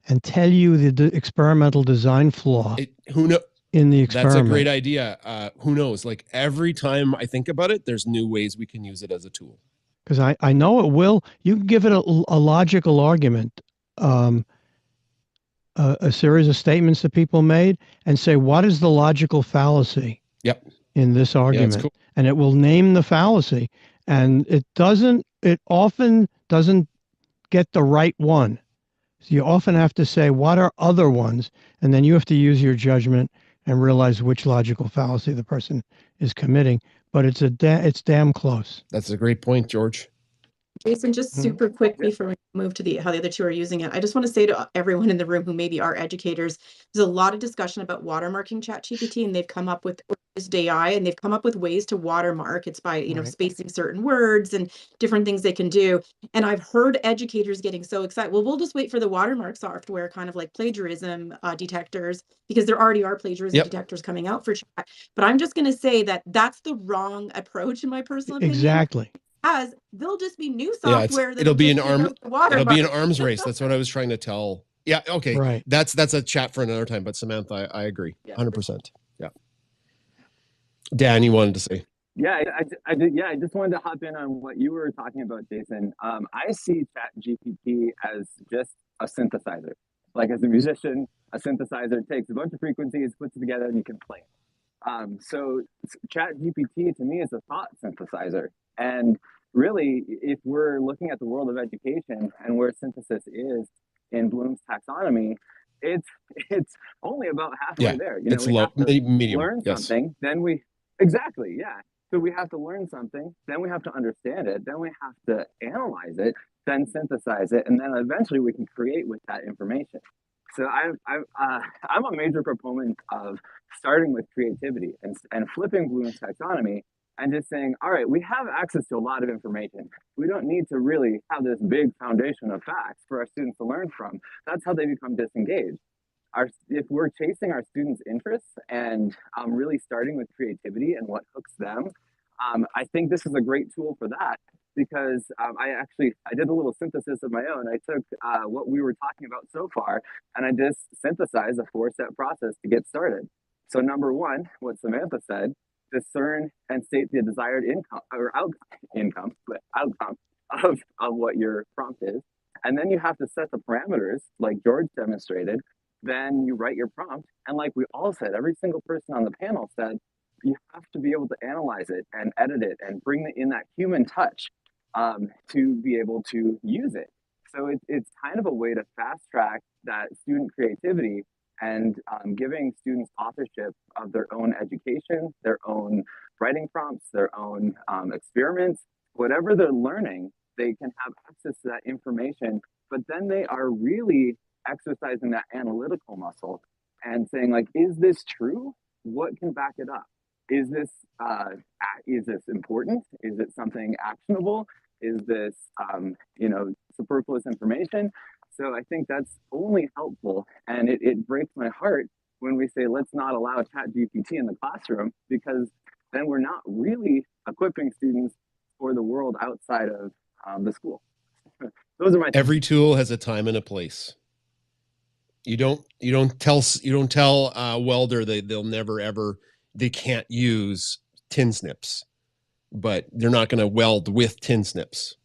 and tell you the experimental design flaw. Who knows? In the experiment. That's a great idea. Who knows? Like every time I think about it, there's new ways we can use it as a tool. Because I know it will. You can give it a logical argument, a series of statements that people made, and say, what is the logical fallacy in this argument? Yeah, cool. And it will name the fallacy. And it often doesn't get the right one. So you often have to say, what are other ones? And then you have to use your judgment and realize which logical fallacy the person is committing. But it's damn close. That's a great point, George. Jason, just super quick before we move to how the other two are using it, I just want to say to everyone in the room who maybe are educators, there's a lot of discussion about watermarking ChatGPT, and they've come up with AI, and they've come up with ways to watermark. It's by spacing certain words and different things they can do. And I've heard educators getting so excited. Well, we'll just wait for the watermark software, kind of like plagiarism detectors, because there already are plagiarism detectors coming out for chat. But I'm just going to say that that's the wrong approach, in my personal opinion. Exactly. As there'll just be new software. It'll be an arms race. That's what I was trying to tell. Yeah. Okay. Right. That's a chat for another time. But Samantha, I agree. 100%. Yeah. Dan, you wanted to say? Yeah, I did. Yeah, I just wanted to hop in on what you were talking about, Jason. I see ChatGPT as just a synthesizer. Like as a musician, a synthesizer takes a bunch of frequencies, puts it together, and you can play it. So ChatGPT to me is a thought synthesizer. And really, if we're looking at the world of education and where synthesis is in Bloom's taxonomy, it's only about halfway there. It's low, medium. Learn something, then we So we have to learn something, then we have to understand it, then we have to analyze it, then synthesize it, and then eventually we can create with that information. So I'm a major proponent of starting with creativity and flipping Bloom's taxonomy and just saying, all right, we have access to a lot of information. We don't need to really have this big foundation of facts for our students to learn from. That's how they become disengaged. If we're chasing our students' interests and really starting with creativity and what hooks them, I think this is a great tool for that, because I did a little synthesis of my own. I took what we were talking about so far, and I just synthesized a 4-step process to get started. So number one, what Samantha said, discern and state the desired outcome of what your prompt is. And then you have to set the parameters like George demonstrated. Then you write your prompt. And like we all said, every single person on the panel said, you have to be able to analyze it and edit it and bring in that human touch to be able to use it. So it's kind of a way to fast track that student creativity and giving students authorship of their own education, their own writing prompts, their own experiments, whatever they're learning, they can have access to that information, but then they are really exercising that analytical muscle and saying, like, is this true? What can back it up? Is this important? Is it something actionable? Is this, superfluous information? So I think that's only helpful. And it breaks my heart when we say, let's not allow ChatGPT in the classroom, because then we're not really equipping students for the world outside of the school. Those are my Every tool has a time and a place. You don't tell welder they'll never ever, they can't use tin snips, but they're not going to weld with tin snips.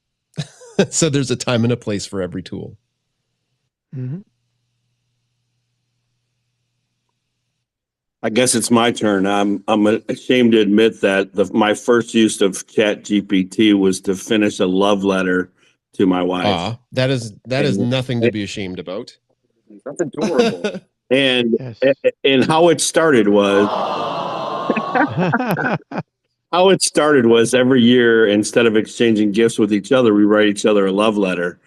So there's a time and a place for every tool. Mhm. I guess it's my turn. I'm ashamed to admit that my first use of Chat GPT was to finish a love letter to my wife. That is And nothing to be ashamed about. That's adorable. and Yes. and how it started was every year, instead of exchanging gifts with each other, we write each other a love letter.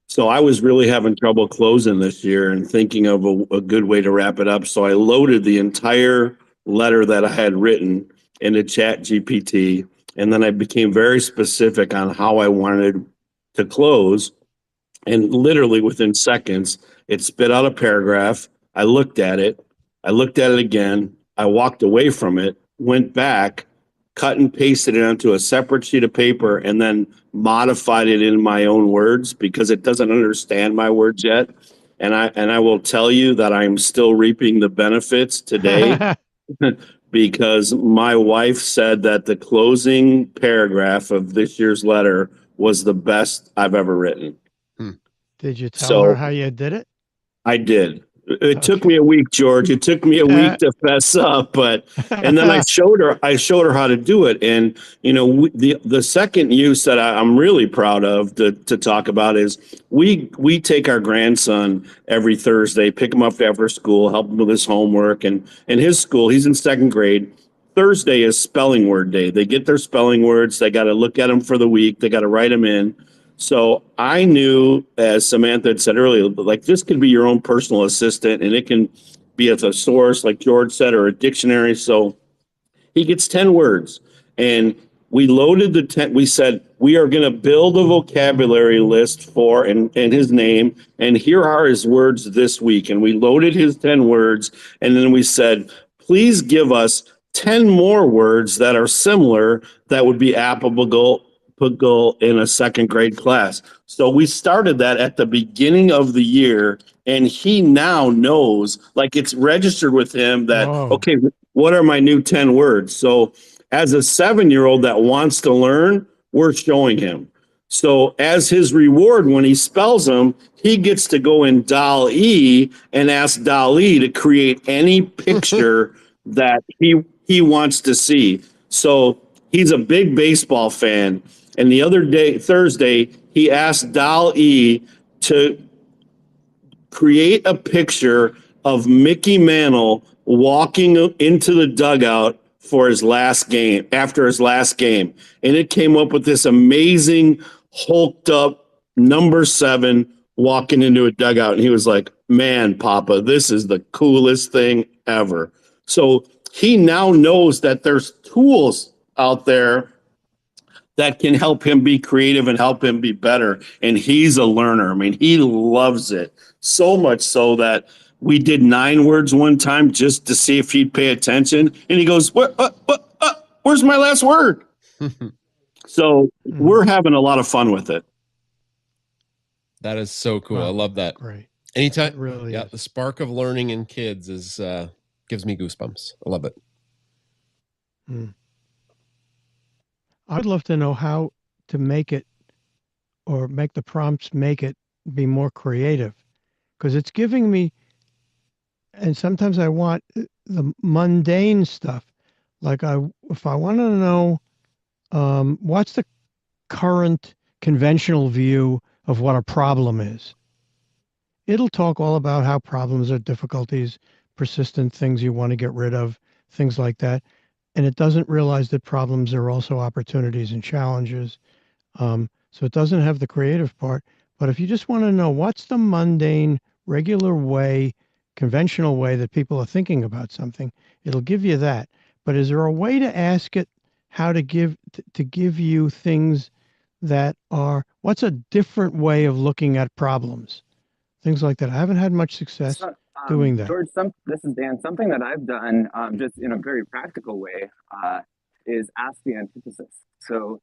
So I was really having trouble closing this year and thinking of a good way to wrap it up. So I loaded the entire letter that I had written into Chat GPT, and then I became very specific on how I wanted to close. And literally within seconds, it spit out a paragraph. I looked at it. I looked at it again. I walked away from it, went back, cut and pasted it onto a separate sheet of paper, and then modified it in my own words because it doesn't understand my words yet. And I will tell you that I'm still reaping the benefits today because my wife said that the closing paragraph of this year's letter was the best I've ever written. Did you tell her So how you did it? I did. It took Okay. me a week, George. It took me a week to fess up, and then I showed her. I showed her how to do it, and the second use that I'm really proud of to talk about is we take our grandson every Thursday, pick him up after school, help him with his homework, and in his school, he's in second grade. Thursday is spelling word day. They get their spelling words. They got to look at them for the week. They got to write them in. So I knew, as Samantha had said earlier, like this could be your own personal assistant and it can be at a source, like George said, or a dictionary. So he gets 10 words. And we loaded the 10. We said, we are going to build a vocabulary list for and his name. And here are his words this week. And we loaded his 10 words. And then we said, please give us 10 more words that are similar that would be applicable in a second grade class. So we started that at the beginning of the year, and he now knows, like it's registered with him that, Whoa. okay, what are my new 10 words? So as a 7-year-old that wants to learn, we're showing him. So as his reward, when he spells them, he gets to go in DAL-E and ask DAL-E to create any picture that he wants to see. So he's a big baseball fan. And the other day, Thursday, he asked DAL-E to create a picture of Mickey Mantle walking into the dugout for his last game, after his last game. And it came up with this amazing, hulked up number 7 walking into a dugout. And he was like, man, Papa, this is the coolest thing ever. So he now knows that there's tools out there that can help him be creative and help him be better. And he's a learner. I mean, he loves it so much so that we did 9 words one time just to see if he'd pay attention. And he goes, where's my last word? So we're having a lot of fun with it. That is so cool. Wow. I love that. Great. Anytime, It really is. the spark of learning in kids is gives me goosebumps. I love it. I'd love to know how to make it or make the prompts make it be more creative, because it's giving me, and sometimes I want the mundane stuff. Like if I want to know what's the current conventional view of what a problem is, it'll talk all about how problems are difficulties, persistent things you want to get rid of, things like that. And it doesn't realize that problems are also opportunities and challenges. So it doesn't have the creative part. But if you just want to know what's the mundane, regular way, conventional way that people are thinking about something, it'll give you that. But is there a way to ask it how to give you things that are, what's a different way of looking at problems? Things like that. I haven't had much success doing that. George, this is Dan. Something that I've done just in a very practical way is ask the antithesis. So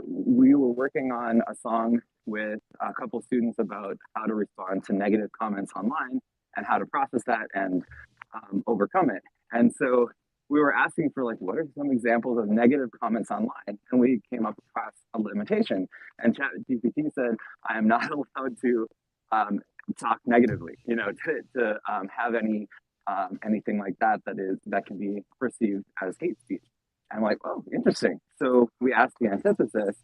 we were working on a song with a couple students about how to respond to negative comments online and how to process that and overcome it. And so we were asking for like, what are some examples of negative comments online? And we came up across a limitation. And ChatGPT said, I am not allowed to talk negatively, to have anything like that that can be perceived as hate speech. And I'm like, oh, interesting. So we asked the antithesis,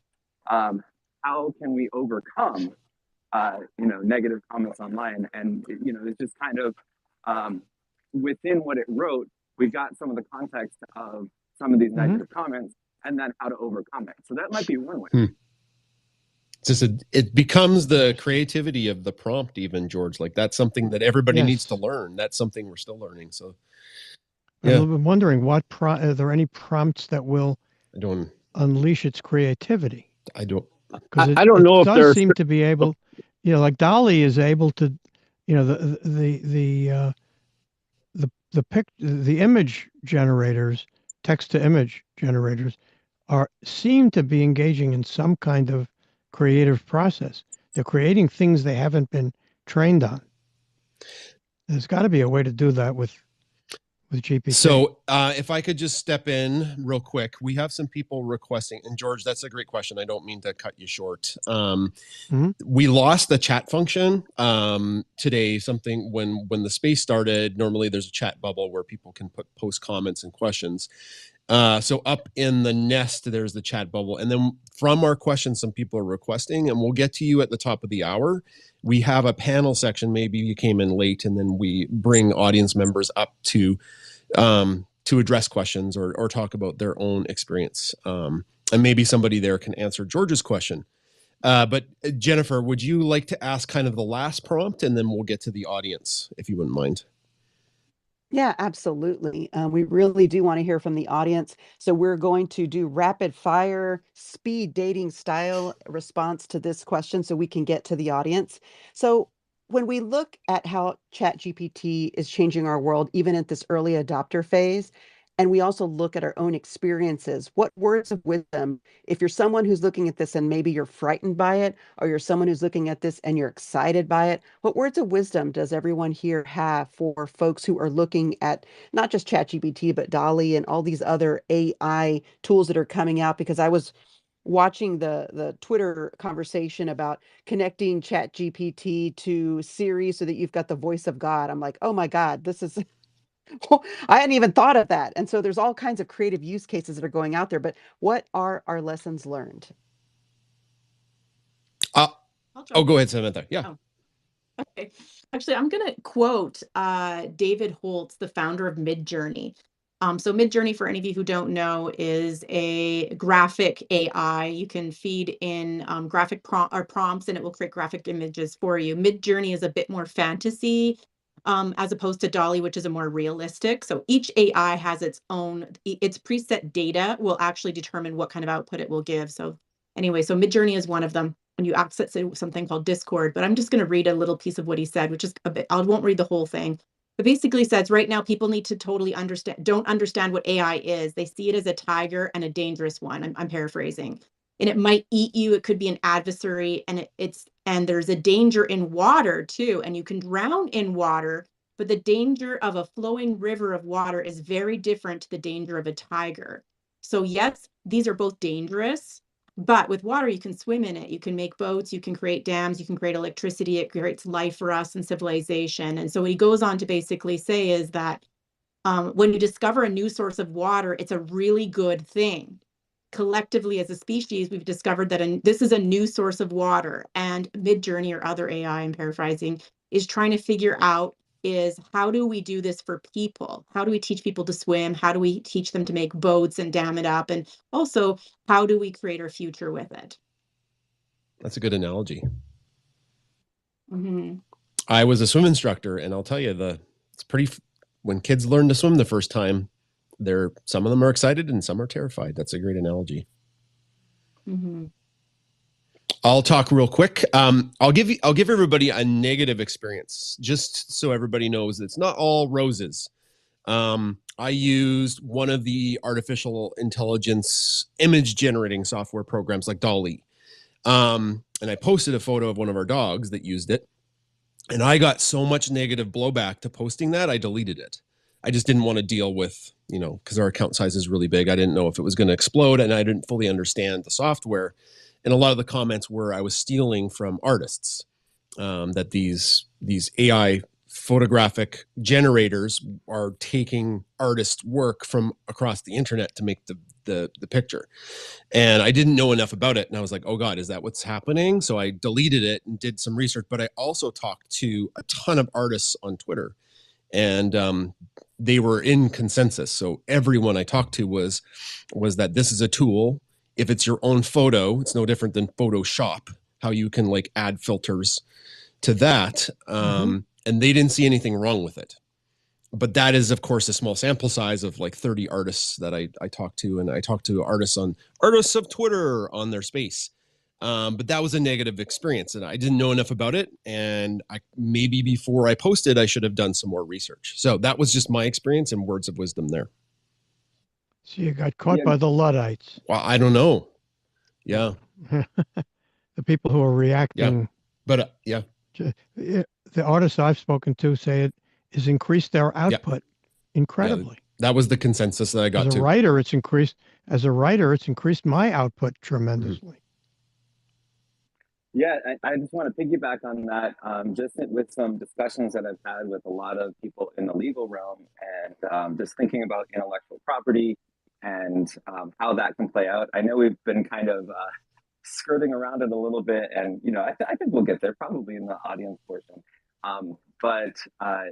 how can we overcome negative comments online? And it's just kind of within what it wrote, we got some of the context of some of these negative comments, and then how to overcome it. So that might be one way. It's just it becomes the creativity of the prompt, even, George. Like, that's something that everybody needs to learn. That's something we're still learning. So I'm wondering are there any prompts that will unleash its creativity? I don't know if there does seem to be able, like DALL-E is able to, the image generators, text to image generators seem to be engaging in some kind of creative process. They're creating things they haven't been trained on. There's got to be a way to do that with GPT. So if I could just step in real quick, we have some people requesting, and George, that's a great question. I don't mean to cut you short. We lost the chat function today. Something when the space started, normally there's a chat bubble where people can post comments and questions. So up in the nest, there's the chat bubble. And then from our questions, some people are requesting, and we'll get to you at the top of the hour. We have a panel section. Maybe you came in late, and then we bring audience members up to address questions or talk about their own experience. And maybe somebody there can answer George's question. But Jennifer, would you like to ask kind of the last prompt, and then we'll get to the audience, if you wouldn't mind? Yeah, absolutely. We really do want to hear from the audience. So we're going to do rapid fire speed dating style response to this question so we can get to the audience. So when we look at how ChatGPT is changing our world, even at this early adopter phase, and we also look at our own experiences, what words of wisdom, if you're someone who's looking at this and maybe you're frightened by it, or you're someone who's looking at this and you're excited by it, what words of wisdom does everyone here have for folks who are looking at not just ChatGPT, but DALL-E and all these other AI tools that are coming out? Because I was watching the Twitter conversation about connecting ChatGPT to Siri so that you've got the voice of God. I'm like, oh my God, this is I hadn't even thought of that. And so there's all kinds of creative use cases that are going out there, but what are our lessons learned? Go ahead, Samantha. Yeah. Oh. Okay. Actually, I'm going to quote David Holtz, the founder of Midjourney. So Midjourney, for any of you who don't know, is a graphic AI. You can feed in graphic prompts, and it will create graphic images for you. Midjourney is a bit more fantasy, as opposed to DALL-E, which is a more realistic. So each AI has its preset data will actually determine what kind of output it will give. So anyway, so Midjourney is one of them. When you access something called Discord, but I'm just going to read a little piece of what he said, which is a bit, I won't read the whole thing, but basically says right now people need to totally don't understand what AI is. They see it as a tiger and a dangerous one. I'm paraphrasing. And it might eat you. It could be an adversary, and and there's a danger in water too, and you can drown in water, but the danger of a flowing river of water is very different to the danger of a tiger. So yes, these are both dangerous. But with water, you can swim in it. You can make boats. You can create dams. You can create electricity. It creates life for us and civilization. And so what he goes on to basically say is that when you discover a new source of water, it's a really good thing. Collectively, as a species, we've discovered that this is a new source of water. And Midjourney, or other AI, I'm paraphrasing, is trying to figure out is how do we do this for people? How do we teach people to swim? How do we teach them to make boats and dam it up? And also, how do we create our future with it? That's a good analogy. Mm-hmm. I was a swim instructor, and I'll tell you, when kids learn to swim the first time, some of them are excited and some are terrified. That's a great analogy. Mm-hmm. I'll talk real quick. I'll give everybody a negative experience, just so everybody knows it's not all roses. I used one of the artificial intelligence image generating software programs like DALL-E. And I posted a photo of one of our dogs that used it. And I got so much negative blowback to posting that, I deleted it. I just didn't want to deal with, because our account size is really big. I didn't know if it was going to explode, and I didn't fully understand the software. And a lot of the comments were I was stealing from artists. that these AI photographic generators are taking artist work from across the internet to make the picture. And I didn't know enough about it. And I was like, oh God, is that what's happening? So I deleted it and did some research, but I also talked to a ton of artists on Twitter, and they were in consensus. So everyone I talked to was that this is a tool. If it's your own photo, it's no different than Photoshop, how you can like add filters to that. And they didn't see anything wrong with it. But that is, of course, a small sample size of like 30 artists that I talked to. And I talked to artists of Twitter on their space. But that was a negative experience, and I didn't know enough about it. And maybe before I posted, I should have done some more research. So that was just my experience and words of wisdom there. So you got caught by the Luddites. Well, I don't know. Yeah. The people who are reacting. Yeah. But yeah. The artists I've spoken to say it has increased their output incredibly. Yeah, that was the consensus that I got. As a writer, it's increased my output tremendously. Yeah, I just want to piggyback on that, just with some discussions that I've had with a lot of people in the legal realm, and just thinking about intellectual property and how that can play out. I know we've been kind of skirting around it a little bit, and I think we'll get there probably in the audience portion. But a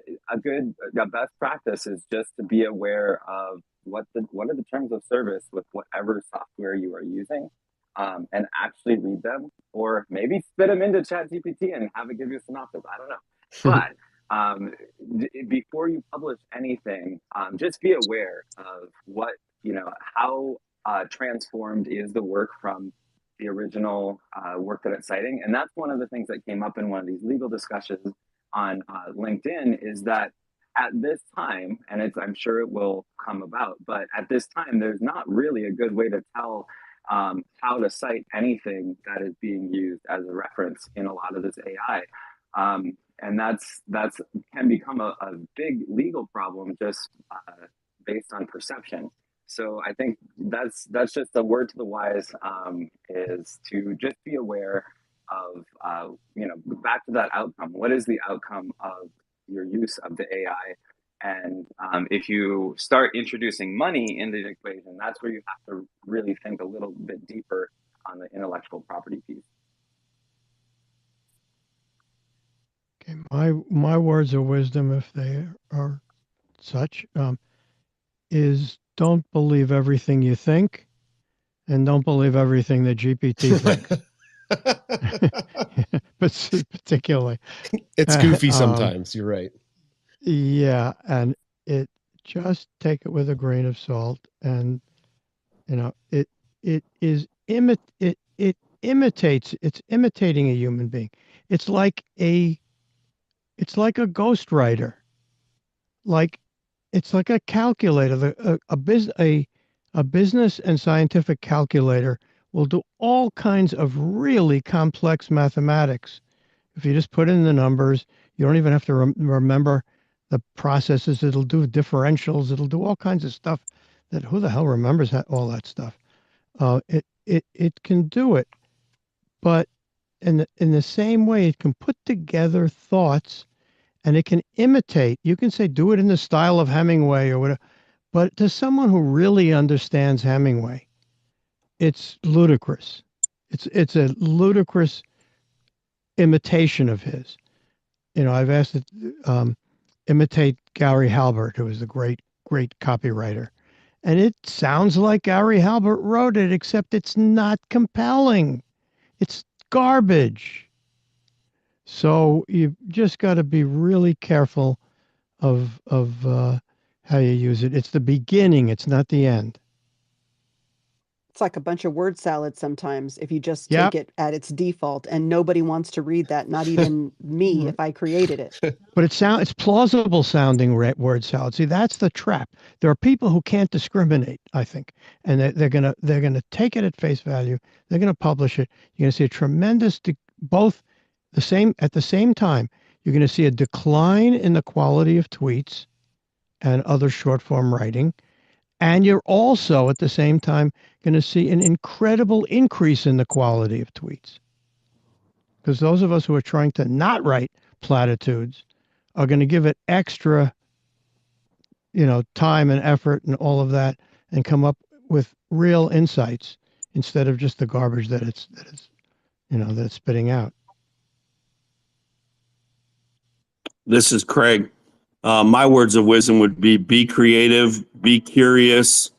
best practice is just to be aware of what are the terms of service with whatever software you are using. And actually read them, or maybe spit them into ChatGPT and have it give you a synopsis. I don't know. But before you publish anything, just be aware of how transformed is the work from the original work that it's citing. And that's one of the things that came up in one of these legal discussions on LinkedIn, is that at this time, and I'm sure it will come about, but at this time, there's not really a good way to tell how to cite anything that is being used as a reference in a lot of this AI. And that's can become a big legal problem just based on perception. So I think that's just a word to the wise, is to just be aware of, back to that outcome. What is the outcome of your use of the AI? And if you start introducing money into the equation, that's where you have to really think a little bit deeper on the intellectual property piece. Okay, my words of wisdom, if they are such, is don't believe everything you think, and don't believe everything that GPT thinks. But particularly, it's goofy sometimes. You're right. Yeah, and it just take it with a grain of salt, and it imitates. It's imitating a human being. It's like a ghostwriter. It's like a calculator. A business and scientific calculator will do all kinds of really complex mathematics. If you just put in the numbers, you don't even have to remember the processes. It'll do differentials. It'll do all kinds of stuff that who the hell remembers all that stuff? It can do it, but in the same way, it can put together thoughts, and it can imitate. You can say, do it in the style of Hemingway or whatever, but to someone who really understands Hemingway, it's ludicrous. It's a ludicrous imitation of his. I've asked it imitate Gary Halbert, who is the great copywriter. And it sounds like Gary Halbert wrote it, except it's not compelling. It's garbage. So you've just got to be really careful of how you use it. It's the beginning. It's not the end. It's like a bunch of word salad sometimes if you just take it at its default, and nobody wants to read that, not even me if I created it. But it's plausible sounding word salad. See, that's the trap. There are people who can't discriminate, I think, and they're gonna take it at face value. They're gonna publish it. You're gonna see a tremendous at the same time. You're gonna see a decline in the quality of tweets and other short form writing. And you're also, at the same time, going to see an incredible increase in the quality of tweets. because those of us who are trying to not write platitudes are going to give it extra, time and effort and all of that, and come up with real insights instead of just the garbage that it's spitting out. This is Craig. My words of wisdom would be creative, be curious,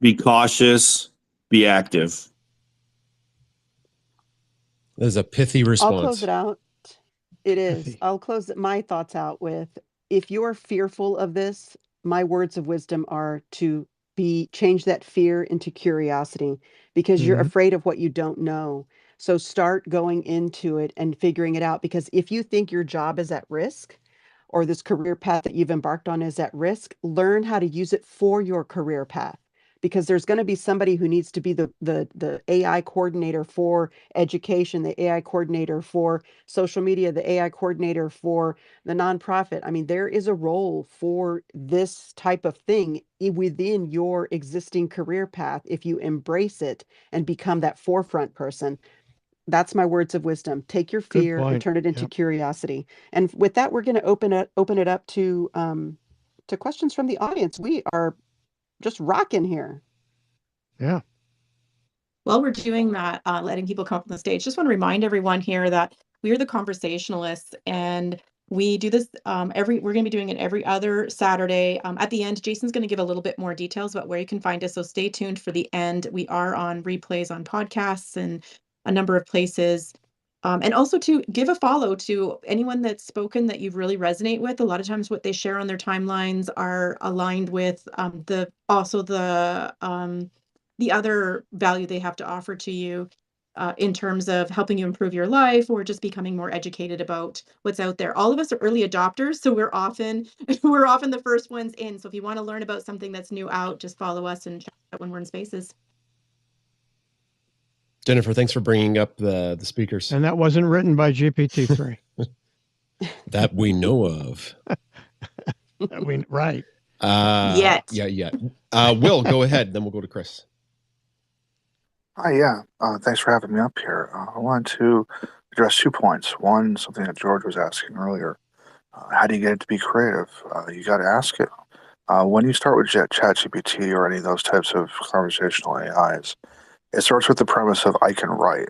be cautious, be active. That is a pithy response. I'll close it out. It is. Pithy. I'll close my thoughts out with, if you're fearful of this, my words of wisdom are to change that fear into curiosity, because you're Mhm. afraid of what you don't know. So start going into it and figuring it out, because if you think your job is at risk, or this career path that you've embarked on is at risk, learn how to use it for your career path. Because there's going to be somebody who needs to be the AI coordinator for education, the AI coordinator for social media, the AI coordinator for the nonprofit. I mean, there is a role for this type of thing within your existing career path if you embrace it and become that forefront person. That's my words of wisdom. Take your Good fear and point. turn it into Yep. curiosity. And with that, we're going to open it up to questions from the audience. We are just rocking here. Yeah. While we're doing that, letting people come up on the stage, just want to remind everyone here that we are the conversationalists, and we do this we're going to be doing it every other Saturday. At the end, Jason's going to give a little bit more details about where you can find us, so stay tuned for the end. We are on replays on podcasts and a number of places. And also to give a follow to anyone that's spoken that you really resonate with. A lot of times what they share on their timelines are aligned with the other value they have to offer to you in terms of helping you improve your life or just becoming more educated about what's out there. All of us are early adopters, so we're often the first ones in. So if you want to learn about something that's new out, just follow us and check out when we're in spaces. Jennifer, thanks for bringing up the speakers. And that wasn't written by GPT-3. That we know of. Right. Yet. Yeah. Will, go ahead. Then we'll go to Chris. Hi, yeah. Thanks for having me up here. I wanted to address 2 points. One, something that George was asking earlier. How do you get it to be creative? You got to ask it. When you start with ChatGPT or any of those types of conversational AIs, it starts with the premise of I can write,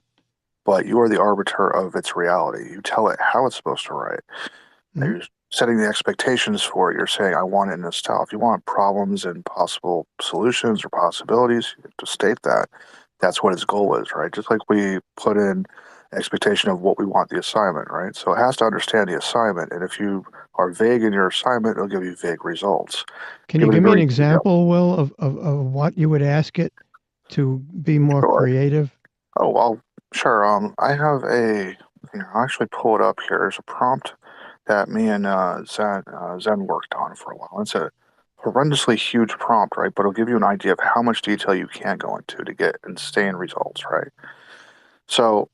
but you are the arbiter of its reality. You tell it how it's supposed to write. Mhm. You're setting the expectations for it. You're saying, I want it in this style. If you want problems and possible solutions or possibilities, you have to state that. That's what its goal is, right? Just like we put in expectation of what we want the assignment, right? So it has to understand the assignment. And if you are vague in your assignment, it'll give you vague results. Can you give me an very example, Will, of what you would ask it to be more Sure. creative? Oh, well, sure. I have I'll actually pull it up here. There's a prompt that me and Zen worked on for a while. It's a horrendously huge prompt, right? But it'll give you an idea of how much detail you can go into to get insane results, right? So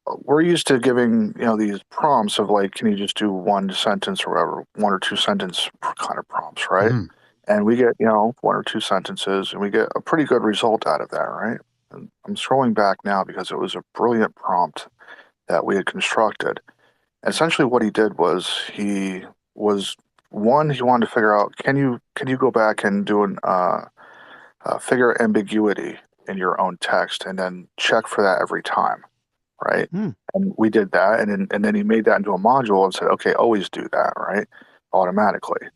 we're used to giving, these prompts of like, can you just do one sentence or whatever, 1 or 2 sentence kind of prompts, right? Mhm. And we get, 1 or 2 sentences and we get a pretty good result out of that, right? And I'm scrolling back now because it was a brilliant prompt that we had constructed. Essentially what he did was he wanted to figure out, can you go back and do an figure ambiguity in your own text and then check for that every time, right? Hmm. And we did that, and then he made that into a module and said, okay, always do that, right? Automatically.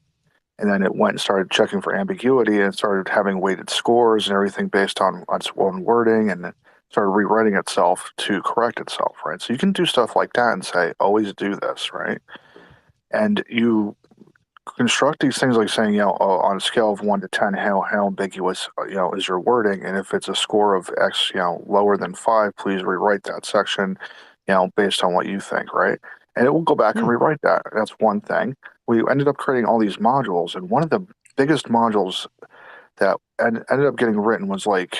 And then it went and started checking for ambiguity and started having weighted scores and everything based on its own wording, and it started rewriting itself to correct itself, right? So you can do stuff like that and say, always do this, right? And you construct these things like saying, on a scale of 1 to 10, how ambiguous, is your wording? And if it's a score of X, lower than 5, please rewrite that section, based on what you think, right? And it will go back and rewrite that. That's one thing. We ended up creating all these modules, and one of the biggest modules that ended up getting written was like,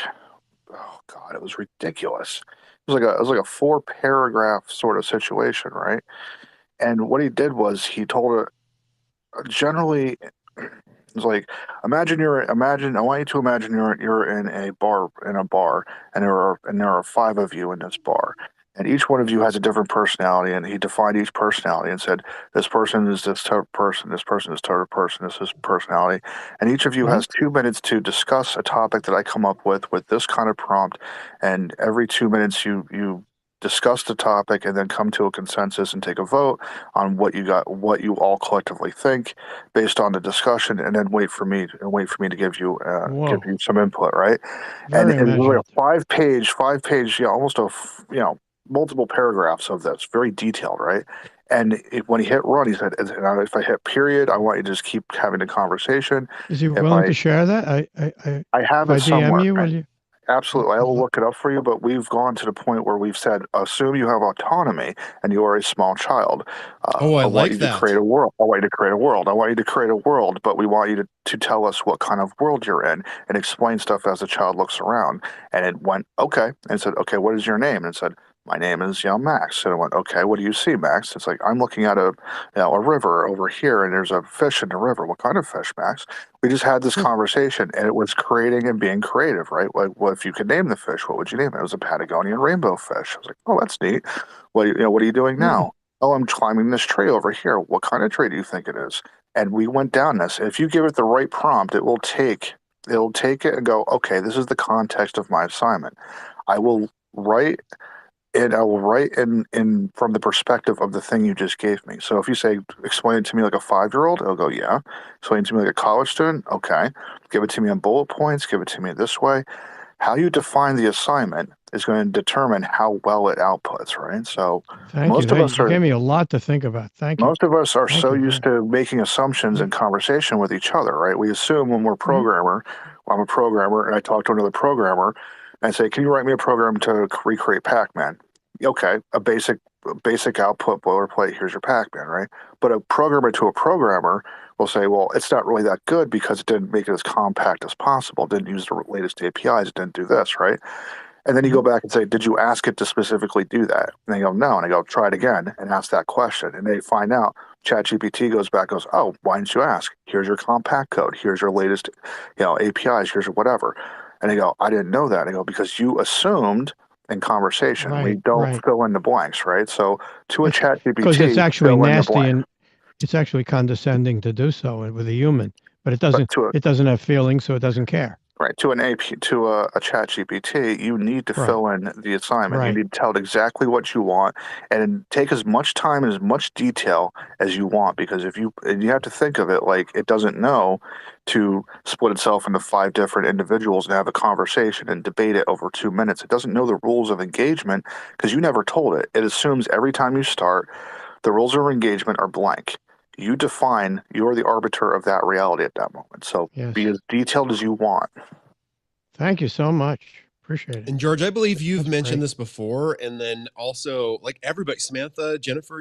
oh God, it was ridiculous. It was like a 4-paragraph sort of situation, right? And what he did was he told it, generally, it's like, I want you to imagine you're in a bar, and there are 5 of you in this bar, And each one of you has a different personality, and he defined each personality and said, this person is this type of person, this person is this type of person, this is personality. And each of you has 2 minutes to discuss a topic that I come up with this kind of prompt. And every 2 minutes you discuss the topic and then come to a consensus and take a vote on what you all collectively think based on the discussion, and then wait for me to give you some input, right? And Very it's really a imaginative. five page, almost multiple paragraphs of this, very detailed, right? And when he hit run, he said, if I hit period, I want you to just keep having the conversation. Is he If willing to share that? I have if I it DM somewhere. you, will you? Absolutely. I will look it up for you, but we've gone to the point where we've said, assume you have autonomy and you are a small child. Oh, I want like you that. to create a world. I want you to create a world. I want you to create a world, but we want you to tell us what kind of world you're in and explain stuff as the child looks around. And it went, okay. And said, okay, what is your name? And it said, my name is Max. And I went, okay, what do you see, Max? It's like, I'm looking at a river over here, and there's a fish in the river. What kind of fish, Max? We just had this conversation, and it was creating and being creative, right? Like, well, if you could name the fish, what would you name it? It was a Patagonian rainbow fish. I was like, oh, that's neat. What are you doing now? Oh, I'm climbing this tree over here. What kind of tree do you think it is? And we went down this. If you give it the right prompt, it'll take it and go, okay, this is the context of my assignment. I will write in from the perspective of the thing you just gave me. So if you say, explain it to me like a 5-year-old, it'll go, yeah. Explain it to me like a college student, okay. Give it to me in bullet points, give it to me this way. How you define the assignment is going to determine how well it outputs, right? So Thank you. You gave me a lot to think about. Thank you. Most of us are so used to making assumptions in conversation with each other, right? We assume when we're I'm a programmer, and I talk to another programmer, and I say, can you write me a program to recreate Pac-Man? Okay, a basic output boilerplate, here's your Pac-Man, right? But a programmer to a programmer will say, well, it's not really that good because it didn't make it as compact as possible, it didn't use the latest APIs, it didn't do this, right? And then you go back and say, did you ask it to specifically do that? And they go, no. And I go, try it again and ask that question. And they find out, ChatGPT goes back, goes, oh, why didn't you ask? Here's your compact code. Here's your latest, APIs. Here's your whatever. And they go, I didn't know that. And I go, because you assumed in conversation, we don't fill in the blanks, right? So to a ChatGPT, because it's actually nasty and it's actually condescending to do so with a human, but it doesn't have feelings, so it doesn't care. Right. To a chat GPT, you need to fill in the assignment. You need to tell it exactly what you want and take as much time and as much detail as you want, because you have to think of it like it doesn't know to split itself into 5 different individuals and have a conversation and debate it over 2 minutes. It doesn't know the rules of engagement because you never told it. It assumes every time you start, the rules of engagement are blank. You define, you're the arbiter of that reality at that moment. So be as detailed as you want. Thank you so much. Appreciate it. And George, I believe you've mentioned this before. And then also, like everybody, Samantha, Jennifer,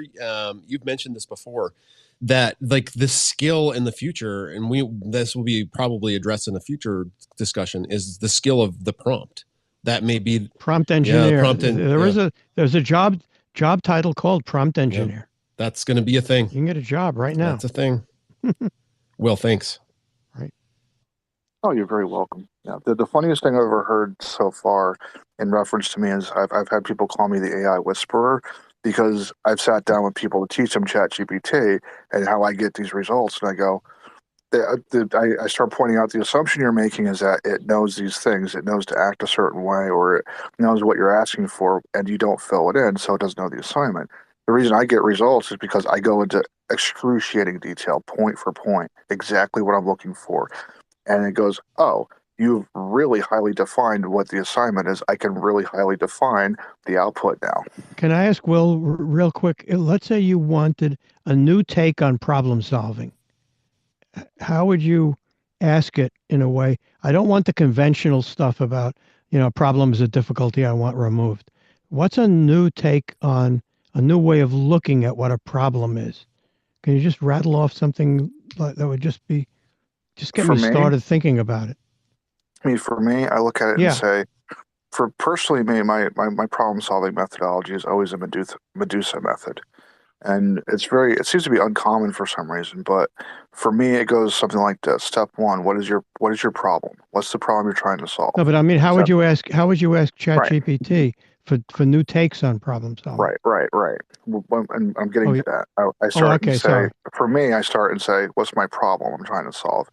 you've mentioned this before, that like the skill in the future, and this will be probably addressed in the future discussion, is the skill of the prompt. That may be prompt engineer. There's a job title called prompt engineer. Yeah. That's going to be a thing. You can get a job right now. That's a thing. Well, thanks. Right. Oh, you're very welcome. Yeah. The funniest thing I've ever heard so far in reference to me is I've had people call me the AI whisperer, because I've sat down with people to teach them ChatGPT and how I get these results. And I go, I start pointing out the assumption you're making is that it knows these things. It knows to act a certain way, or it knows what you're asking for, and you don't fill it in, so it doesn't know the assignment. The reason I get results is because I go into excruciating detail, point for point, exactly what I'm looking for. And it goes, oh, you've really highly defined what the assignment is. I can really highly define the output now. Can I ask Will real quick? Let's say you wanted a new take on problem solving. How would you ask it in a way? I don't want the conventional stuff about, problems of difficulty I want removed. What's a new take on a new way of looking at what a problem is? Can you just rattle off something that would just get me started thinking about it? I mean, for me, I look at it and say, for personally me, my problem solving methodology is always a Medusa method. And it seems to be uncommon for some reason, but for me, it goes something like this. Step 1, what is your problem? What's the problem you're trying to solve? No, but I mean, how would you ask ChatGPT for new takes on problem solving. Right. And I'm getting Oh, to that. I oh, start and okay. say, Sorry. for me, I start and say, what's my problem I'm trying to solve?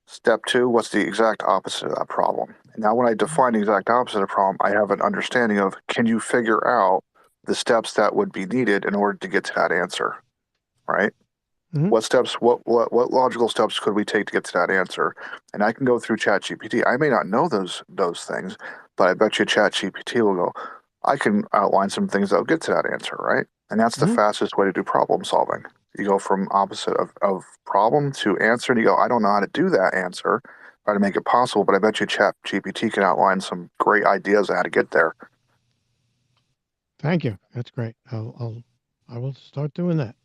Step two, what's the exact opposite of that problem? And now, when I define the exact opposite of problem, I have an understanding of, can you figure out the steps that would be needed in order to get to that answer, right? Mhm. What steps, what logical steps could we take to get to that answer? And I can go through ChatGPT. I may not know those things, but I bet you ChatGPT will go, I can outline some things that'll get to that answer, right? And that's the Mhm. fastest way to do problem solving. You go from opposite of problem to answer, and you go, I don't know how to do that answer, how to make it possible, but I bet you ChatGPT can outline some great ideas on how to get there. Thank you. That's great. I will start doing that.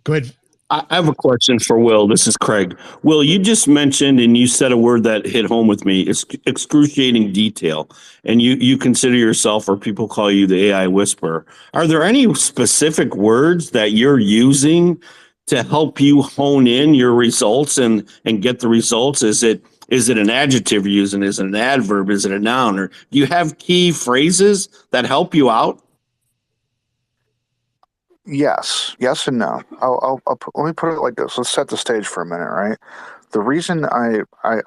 Go ahead. I have a question for Will. This is Craig. Will, you just mentioned and you said a word that hit home with me. It's excruciating detail. And you consider yourself, or people call you, the AI whisperer. Are there any specific words that you're using to help you hone in your results and get the results? Is it an adjective you're using? Is it an adverb? Is it a noun? Or do you have key phrases that help you out? Yes and no. Let me put it like this. Let's set the stage for a minute, right? The reason I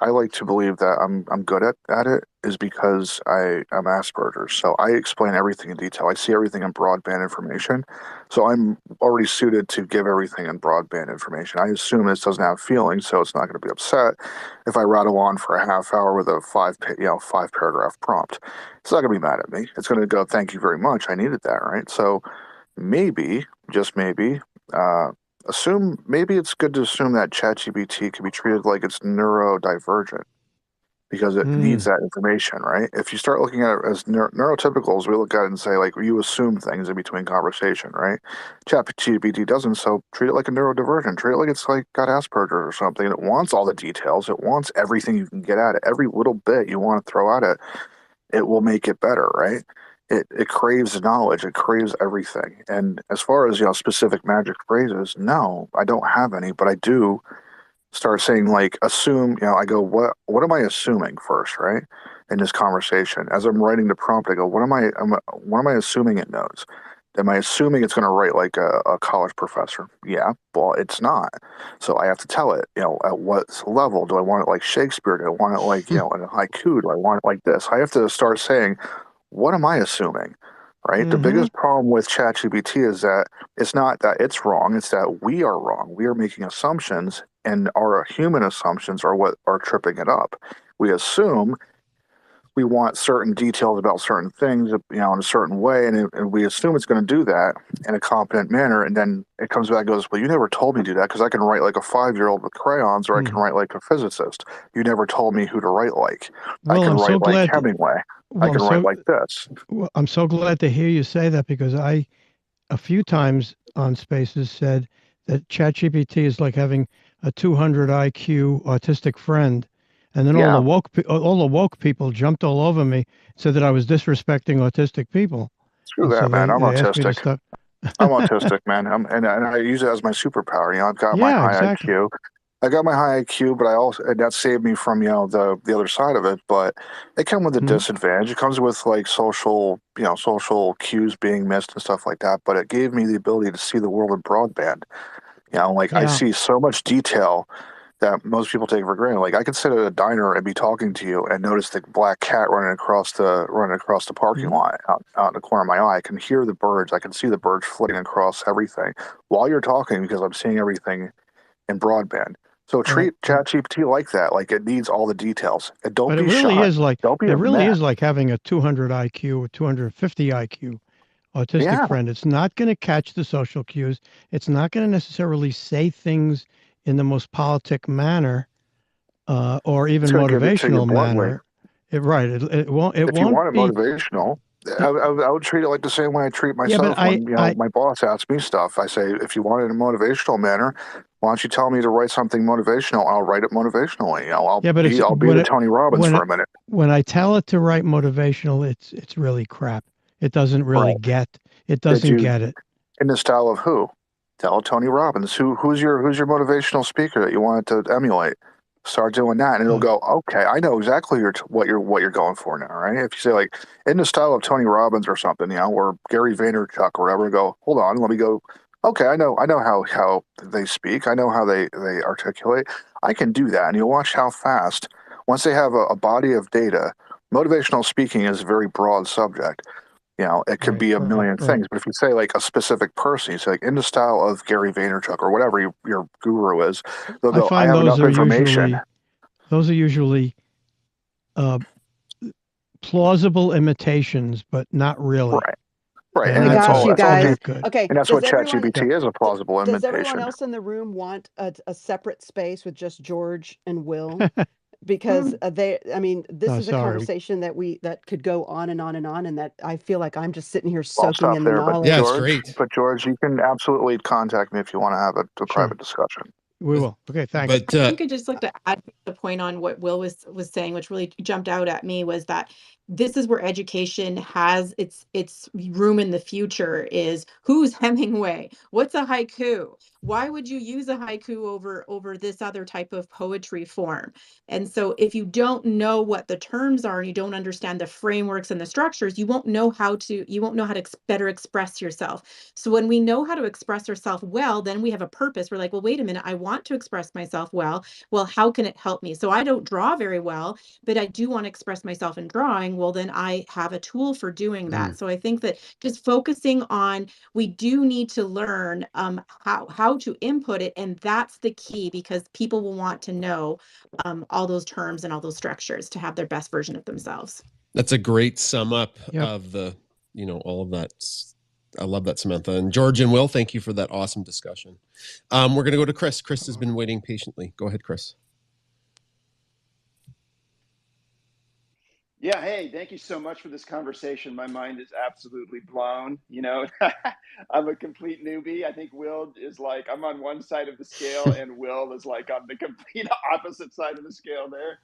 like to believe that I'm good at it is because I'm Asperger's. So I explain everything in detail. I see everything in broadband information. So I'm already suited to give everything in broadband information. I assume this doesn't have feelings, so it's not going to be upset if I rattle on for a half hour with a five paragraph prompt. It's not going to be mad at me. It's going to go, thank you very much. I needed that, right? So maybe, just maybe, maybe it's good to assume that ChatGPT can be treated like it's neurodivergent because it needs that information, right? If you start looking at it as neurotypicals, we look at it and say, like, you assume things in between conversation, right? ChatGPT doesn't, so treat it like a neurodivergent. Treat it like it's like got Asperger's or something. It wants all the details. It wants everything you can get at it. Every little bit you want to throw at it, it will make it better, right? It craves knowledge. It craves everything. And as far as, specific magic phrases, no, I don't have any, but I do start saying, like, assume, I go, what am I assuming first, right? In this conversation, as I'm writing the prompt, I go, what am I assuming it knows? Am I assuming it's going to write like a college professor? Yeah, well, it's not. So I have to tell it, at what level do I want it, like Shakespeare? Do I want it like, in a haiku? Do I want it like this? I have to start saying, what am I assuming? Right? The biggest problem with ChatGPT is that it's not that it's wrong, it's that we are wrong. We are making assumptions, and our human assumptions are what are tripping it up. We assume we want certain details about certain things, in a certain way, and we assume it's going to do that in a competent manner, and then it comes back and goes, well, you never told me to do that because I can write like a 5-year-old with crayons, or I can write like a physicist. You never told me who to write like. Well, I can I'm write so like glad. Hemingway. I can write like this. Well, I'm so glad to hear you say that, because I, a few times on Spaces, said that ChatGPT is like having a 200 IQ autistic friend, and then all Yeah, the woke people jumped all over me, said that I was disrespecting autistic people, screw and so that, man. I'm they asked me to autistic. stop. I'm autistic, man. And I use it as my superpower. I've got my Yeah, high exactly. IQ. I got my high IQ, but I also, and that saved me from the other side of it. But it comes with a Mhm. disadvantage. It comes with like social cues being missed and stuff like that. But it gave me the ability to see the world in broadband. Like I Yeah. see so much detail that most people take for granted. Like I could sit at a diner and be talking to you and notice the black cat running across the parking Mhm. lot out in the corner of my eye. I can hear the birds. I can see the birds flitting across everything while you're talking because I'm seeing everything in broadband. So Right. treat ChatGPT like that. Like it needs all the details. And don't But it be really shy. is like Don't be it a really mess. is like having a 200 IQ or 250 IQ autistic Yeah, friend. It's not going to catch the social cues. It's not going to necessarily say things in the most politic manner, or even it's going to give it to you motivational bluntly. manner. Right. It won't. It If you won't want it be. motivational, I would treat it like the same way I treat Yeah, but myself when my boss asks me stuff. I say, if you want it in a motivational manner, why don't you tell me to write something motivational? I'll write it motivationally. yeah, but it's I'll be the Tony Robbins for a minute. when I tell it to write motivational, it's really crap. It doesn't really Right? get. It Did doesn't you get it. in the style of who? Tell Tony Robbins. Who's your motivational speaker that you wanted to emulate? Start doing that, and it'll go, okay, I know exactly what you're going for now, right? If you say like in the style of Tony Robbins or something, or Gary Vaynerchuk or whatever, go, hold on, let me go. Okay, I know how they speak. I know how they articulate. I can do that, and you'll watch how fast once they have a body of data. Motivational speaking is a very broad subject. It could be a million things, but if you say like a specific person, you say like in the style of Gary Vaynerchuk or whatever your guru is, they'll go, I have enough information. Those are usually plausible imitations, but not really. Right. And And I that's got all. you That's all. guys. good. Okay. And that's what ChatGPT is, a plausible Does everyone imitation. else in the room want a separate space with just George and Will? Because this is a sorry. conversation that could go on and on and on, and that I feel like I'm just sitting here I'll soaking stop in the there, but knowledge. Yeah, it's George, great. but George, you can absolutely contact me if you want to have a private discussion. We will. Okay, thanks. But I think I'd just like to add the point on what Will was saying, which really jumped out at me, was that this is where education has its room in the future. Is who's Hemingway? What's a haiku? Why would you use a haiku over this other type of poetry form? And so if you don't know what the terms are and you don't understand the frameworks and the structures, you won't know how to better express yourself. So when we know how to express ourselves well, then we have a purpose. We're like, well, wait a minute, I want to express myself well. Well, how can it help me? So I don't draw very well, but I do want to express myself in drawing. Well, then I have a tool for doing that. So I think that just focusing on, we do need to learn how to input it. And that's the key, because people will want to know all those terms and all those structures to have their best version of themselves. that's a great sum up of the, all of that. I love that, Samantha. And George and Will, thank you for that awesome discussion. We're going to go to Chris. Chris has been waiting patiently. Go ahead, Chris. Yeah, hey, thank you so much for this conversation. My mind is absolutely blown. I'm a complete newbie. I think Will is like, I'm on one side of the scale and Will is like on the complete opposite side of the scale there.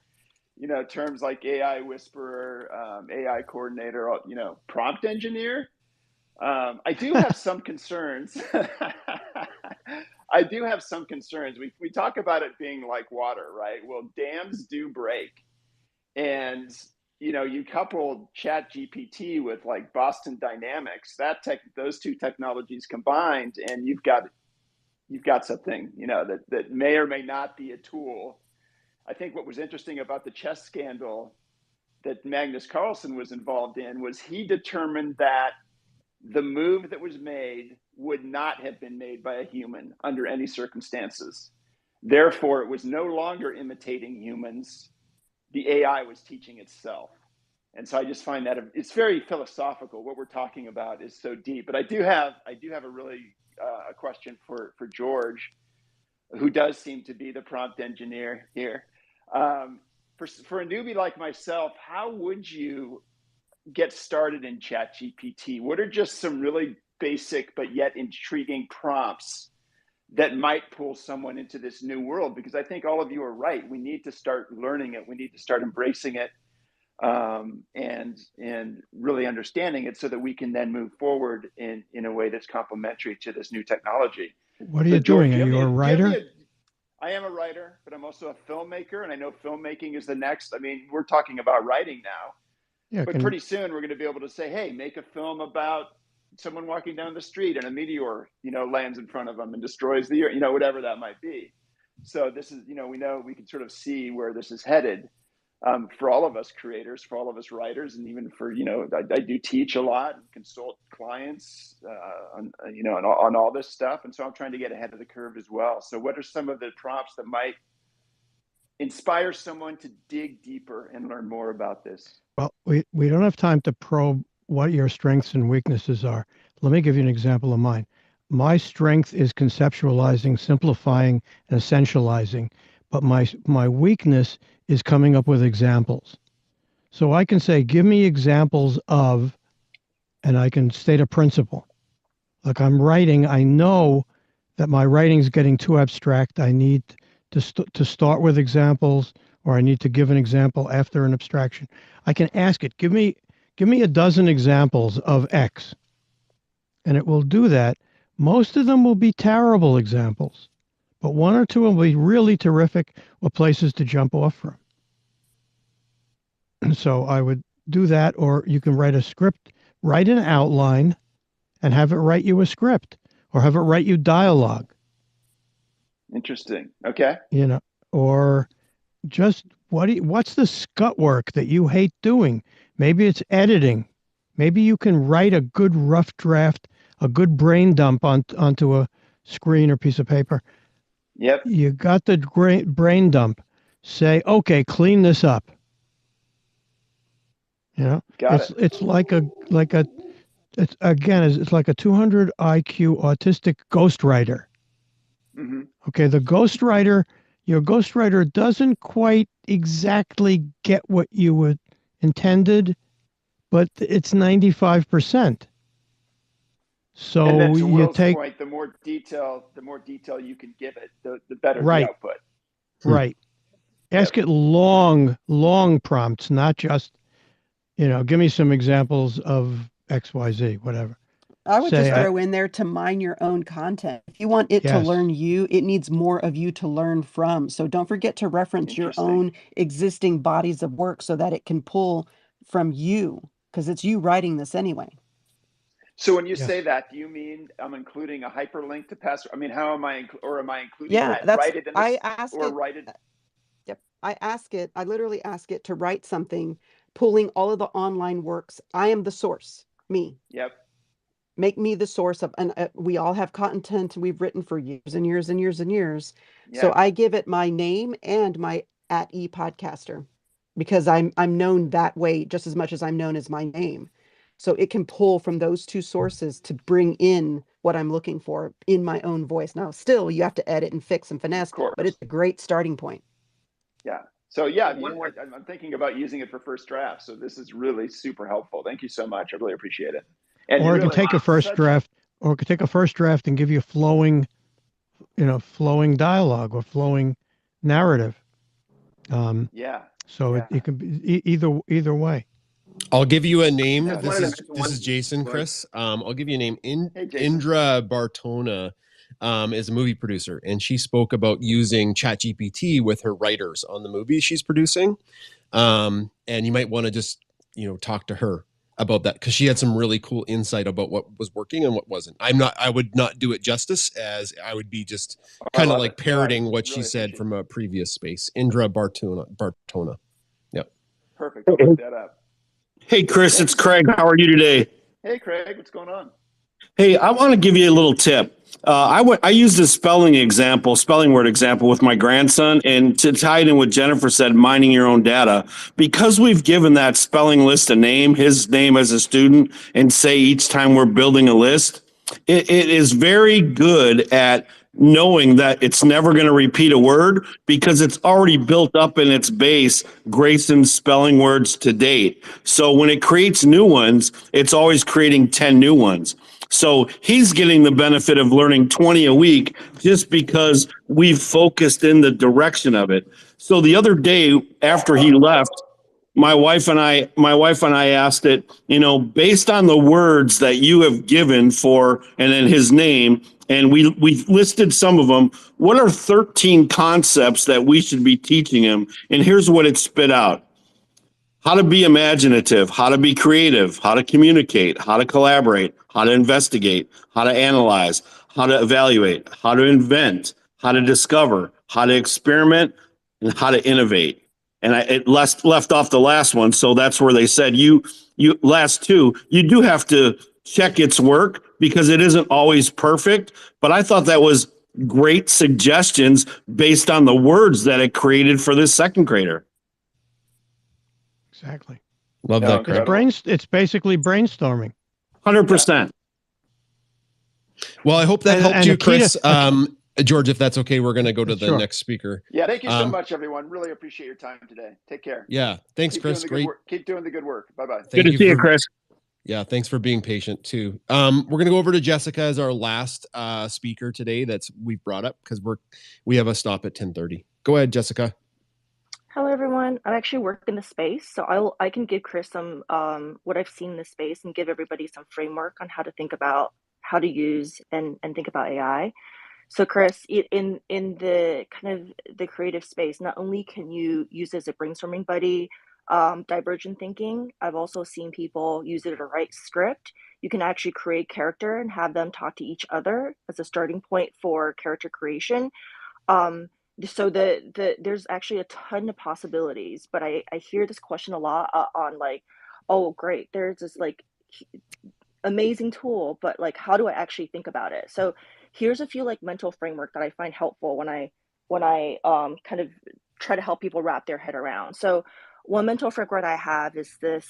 Terms like AI whisperer, AI coordinator, prompt engineer. I do have some concerns. I do have some concerns. We talk about it being like water, right? Well, dams do break. And you couple ChatGPT with like Boston Dynamics, those two technologies combined, and you've got something, that may or may not be a tool. I think what was interesting about the chess scandal that Magnus Carlsen was involved in was he determined that the move that was made would not have been made by a human under any circumstances. Therefore, it was no longer imitating humans. The AI was teaching itself. And so I just find that it's very philosophical. What we're talking about is so deep. But I do have a really a question for George, who does seem to be the prompt engineer here. For a newbie like myself, how would you get started in ChatGPT? What are just some really basic but yet intriguing prompts that might pull someone into this new world? Because I think all of you are right. We need to start learning it. We need to start embracing it, and really understanding it, so that we can then move forward in a way that's complementary to this new technology. What are you doing? Are you a writer? I am a writer, but I'm also a filmmaker, and I know filmmaking is the next. I mean, we're talking about writing now. Yeah, but pretty soon we're going to be able to say, hey, make a film about someone walking down the street and a meteor, lands in front of them and destroys the earth, whatever that might be. So this is, we know we can sort of see where this is headed, for all of us creators, for all of us writers, and even for, I do teach a lot and consult clients, on all this stuff. And so I'm trying to get ahead of the curve as well. So what are some of the prompts that might inspire someone to dig deeper and learn more about this? Well, we don't have time to probe what your strengths and weaknesses are. Let me give you an example of mine. My strength is conceptualizing, simplifying, and essentializing, but my weakness is coming up with examples. So I can say, give me examples of, and I can state a principle. Like I'm writing, I know that my writing is getting too abstract. I need to start with examples, or I need to give an example after an abstraction. I can ask it, give me a dozen examples of X, and it will do that. Most of them will be terrible examples, but one or two will be really terrific or places to jump off from. And so I would do that, or you can write a script, write an outline, and have it write you a script, or have it write you dialogue. Interesting. Okay. Or just what's the scut work that you hate doing? Maybe it's editing. Maybe you can write a good rough draft, a good brain dump onto a screen or piece of paper. Yep. You got the brain dump. Say, okay, clean this up. Got it. It's like a it's like a 200 IQ autistic ghostwriter. Mm-hmm. Okay, your ghostwriter doesn't quite exactly get what you intended, but it's 95%. So and then to you Will's take point, the more detail you can give it, the better right, the output. right. Ask it long prompts, not just give me some examples of XYZ, whatever. I would just throw in there to mine your own content. If you want it to learn you, it needs more of you to learn from. So don't forget to reference your own existing bodies of work so that it can pull from you, because it's you writing this anyway. So when you say that, do you mean I'm including a hyperlink to pass? I mean, how am I, or am I including write it in this, write it? Yep. I literally ask it to write something, pulling all of the online works. I am the source, me. Yep. Make me the source of, and we all have content we've written for years and years and years and years. Yeah. So I give it my name and my @ePodcaster, because I'm known that way just as much as I'm known as my name. So it can pull from those two sources to bring in what I'm looking for in my own voice. Now, still, you have to edit and fix and finesse, but it's a great starting point. Yeah. So yeah, I'm thinking about using it for first draft. So this is really super helpful. Thank you so much. I really appreciate it. And or it can take a first draft, and give you flowing dialogue or flowing narrative. So it can be either way. I'll give you a name. This is Jason, Chris. I'll give you a name. Indra Bartona is a movie producer, and she spoke about using ChatGPT with her writers on the movie she's producing. And you might want to just talk to her about that, because she had some really cool insight about what was working and what wasn't. I would not do it justice, as I would be just kind of like parroting what she said from a previous space. Indra Bartona. Yep. Perfect. I'll look that up. Hey, Chris, it's Craig. How are you today? Hey, Craig, what's going on? Hey, I want to give you a little tip. I used a spelling word example with my grandson, and to tie it in what Jennifer said, mining your own data, because we've given that spelling list a name, his name as a student, and say each time we're building a list, it is very good at knowing that it's never going to repeat a word, because it's already built up in its base Grayson's spelling words to date. So when it creates new ones, it's always creating 10 new ones. So he's getting the benefit of learning 20 a week just because we've focused in the direction of it. So the other day after he left, my wife and I asked it, based on the words that you have given for, and then his name, and we listed some of them. What are 13 concepts that we should be teaching him? And here's what it spit out. How to be imaginative, how to be creative, how to communicate, how to collaborate, how to investigate, how to analyze, how to evaluate, how to invent, how to discover, how to experiment, and how to innovate. And it left off the last one. So that's where they said you last two, you do have to check its work, because it isn't always perfect. But I thought that was great suggestions based on the words that it created for this second grader. Exactly. Love that. It's basically brainstorming. 100%. Well, I hope that helped you, Chris. George, if that's okay, we're going to go to the next speaker. Yeah, thank you so much, everyone. Really appreciate your time today. Take care. Yeah, thanks, Chris. Great. Keep doing the good work. Bye-bye. Good to see you, Chris. Yeah, thanks for being patient too. We're going to go over to Jessica as our last speaker today we've brought up, because we have a stop at 10:30. Go ahead, Jessica. Hello, everyone. I actually work in the space, so I can give Chris some what I've seen in the space, and give everybody some framework on how to think about how to use and think about AI. So Chris, in the kind of the creative space, not only can you use it as a brainstorming buddy, divergent thinking, I've also seen people use it to write script. You can actually create character and have them talk to each other as a starting point for character creation. Um, so there's actually a ton of possibilities, but I hear this question a lot on like, oh great, there's this like amazing tool, but like how do I actually think about it? So here's a few like mental framework that I find helpful when I kind of try to help people wrap their head around. So one mental framework I have is this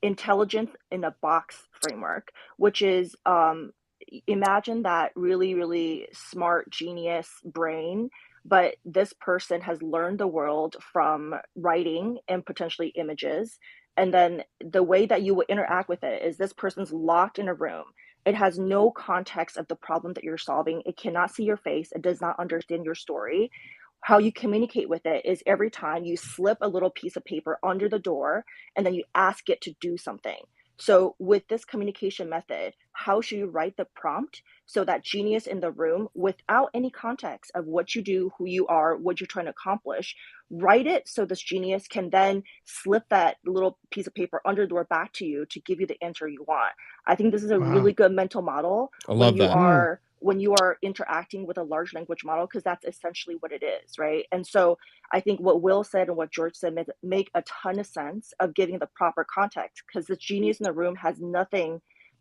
intelligence in a box framework, which is imagine that really, really smart genius brain, but this person has learned the world from writing and potentially images. And then the way that you would interact with it is this person's locked in a room. It has no context of the problem that you're solving. It cannot see your face. It does not understand your story. How you communicate with it is every time you slip a little piece of paper under the door and then you ask it to do something. So with this communication method, how should you write the prompt so that genius in the room, without any context of what you do, who you are, what you're trying to accomplish, write it so this genius can then slip that little piece of paper under the door back to you to give you the answer you want. I think this is a Wow. really good mental model I love that. when you are interacting with a large language model, because that's essentially what it is, right? And so I think what Will said and what George said make a ton of sense of giving the proper context, because the genius in the room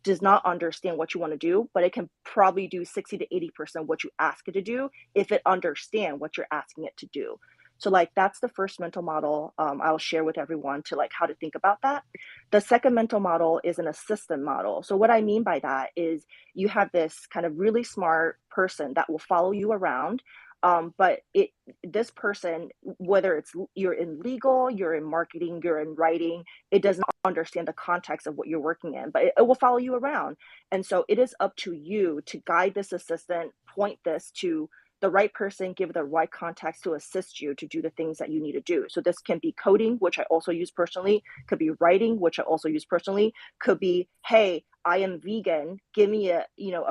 does not understand what you want to do, but it can probably do 60 to 80% what you ask it to do if it understand what you're asking it to do. So like that's the first mental model I'll share with everyone to like how to think about that. The second mental model is an assistant model. So what I mean by that is you have this kind of really smart person that will follow you around. But this person, whether you're in legal, you're in marketing, you're in writing, it does not understand the context of what you're working in, but it will follow you around. And so it is up to you to guide this assistant, point this to the right person, give the right context to assist you to do the things that you need to do. So this can be coding, which I also use personally, could be writing, which I also use personally, could be, hey, I am vegan, give me a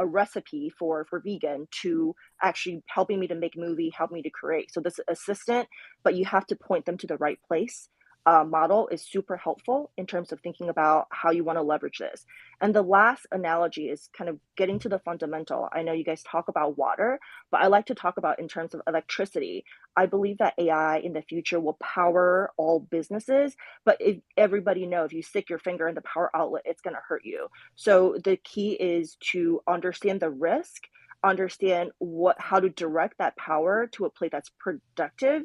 recipe for vegan, to actually helping me to make a movie, help me to create. So this assistant, but you have to point them to the right place. Model is super helpful in terms of thinking about how you want to leverage this. And the last analogy is kind of getting to the fundamental. I know you guys talk about water, but I like to talk about in terms of electricity. I believe that AI in the future will power all businesses, but if everybody know if you stick your finger in the power outlet, it's going to hurt you. So the key is to understand the risk, understand how to direct that power to a place that's productive.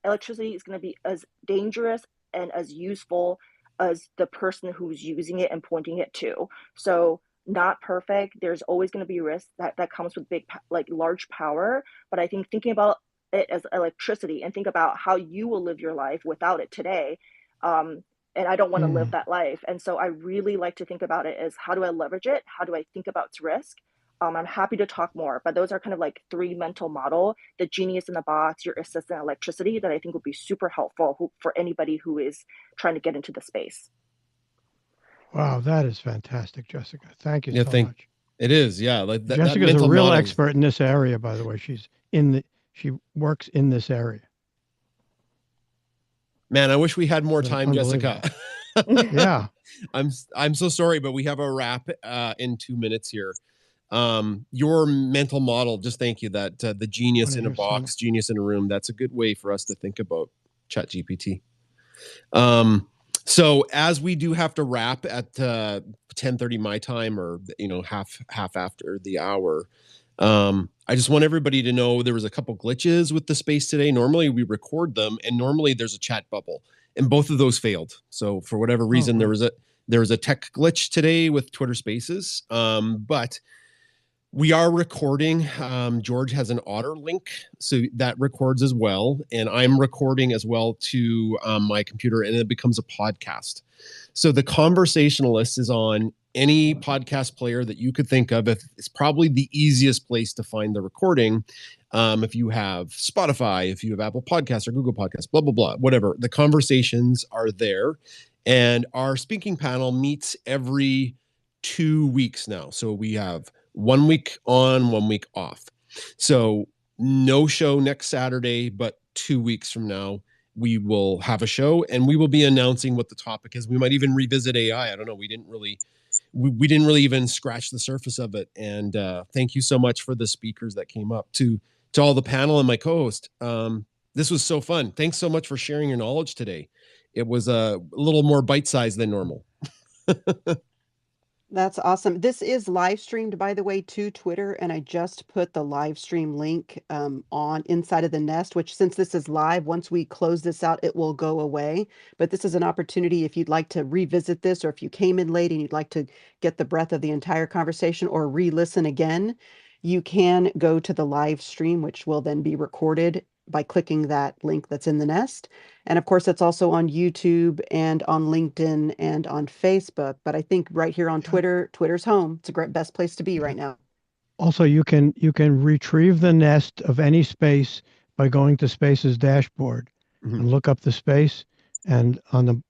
Electricity is going to be as dangerous and as useful as the person who's using it and pointing it to. So not perfect. There's always going to be risk that comes with large power. But I think thinking about it as electricity and think about how you will live your life without it today. And I don't want to live that life. And so I really like to think about it as how do I leverage it? How do I think about its risk? I'm happy to talk more, but those are kind of like three mental model, the genius in the box, your assistant, electricity, that I think would be super helpful for anybody who is trying to get into the space. Wow, that is fantastic, Jessica. Thank you so much. It is, yeah. Like that Jessica's a mental real model expert in this area, by the way. She works in this area. Man, I wish we had more time, Jessica. Yeah. I'm so sorry, but we have a wrap in 2 minutes here. Your mental model, just thank you, that the genius in a box, genius in a room, that's a good way for us to think about ChatGPT. So as we do have to wrap at 10:30 my time, or half after the hour, I just want everybody to know there was a couple glitches with the space today. Normally we record them, and normally there's a chat bubble, and both of those failed. So for whatever reason, there was a tech glitch today with Twitter Spaces, but we are recording. George has an Otter link, so that records as well. And I'm recording as well to my computer, and it becomes a podcast. So the Conversationalist is on any podcast player that you could think of. It's probably the easiest place to find the recording. If you have Spotify, if you have Apple Podcasts or Google Podcasts, blah, blah, blah, whatever. The conversations are there. And our speaking panel meets every 2 weeks now. So we have 1 week on, 1 week off. So no show next Saturday, but 2 weeks from now, we will have a show and we will be announcing what the topic is. We might even revisit AI. I don't know. We didn't really even scratch the surface of it. And thank you so much for the speakers that came up, to all the panel and my co-host. This was so fun. Thanks so much for sharing your knowledge today. It was a little more bite-sized than normal. That's awesome. This is live streamed, by the way, to Twitter, and I just put the live stream link on inside of the nest, which, since this is live, once we close this out, it will go away. But this is an opportunity if you'd like to revisit this, or if you came in late and you'd like to get the breadth of the entire conversation or re-listen again, you can go to the live stream, which will then be recorded by clicking that link that's in the nest. And of course, it's also on YouTube and on LinkedIn and on Facebook. But I think right here on Twitter, Twitter's home. It's a great best place to be right now. Also, you can retrieve the nest of any space by going to Space's dashboard and look up the space, and on the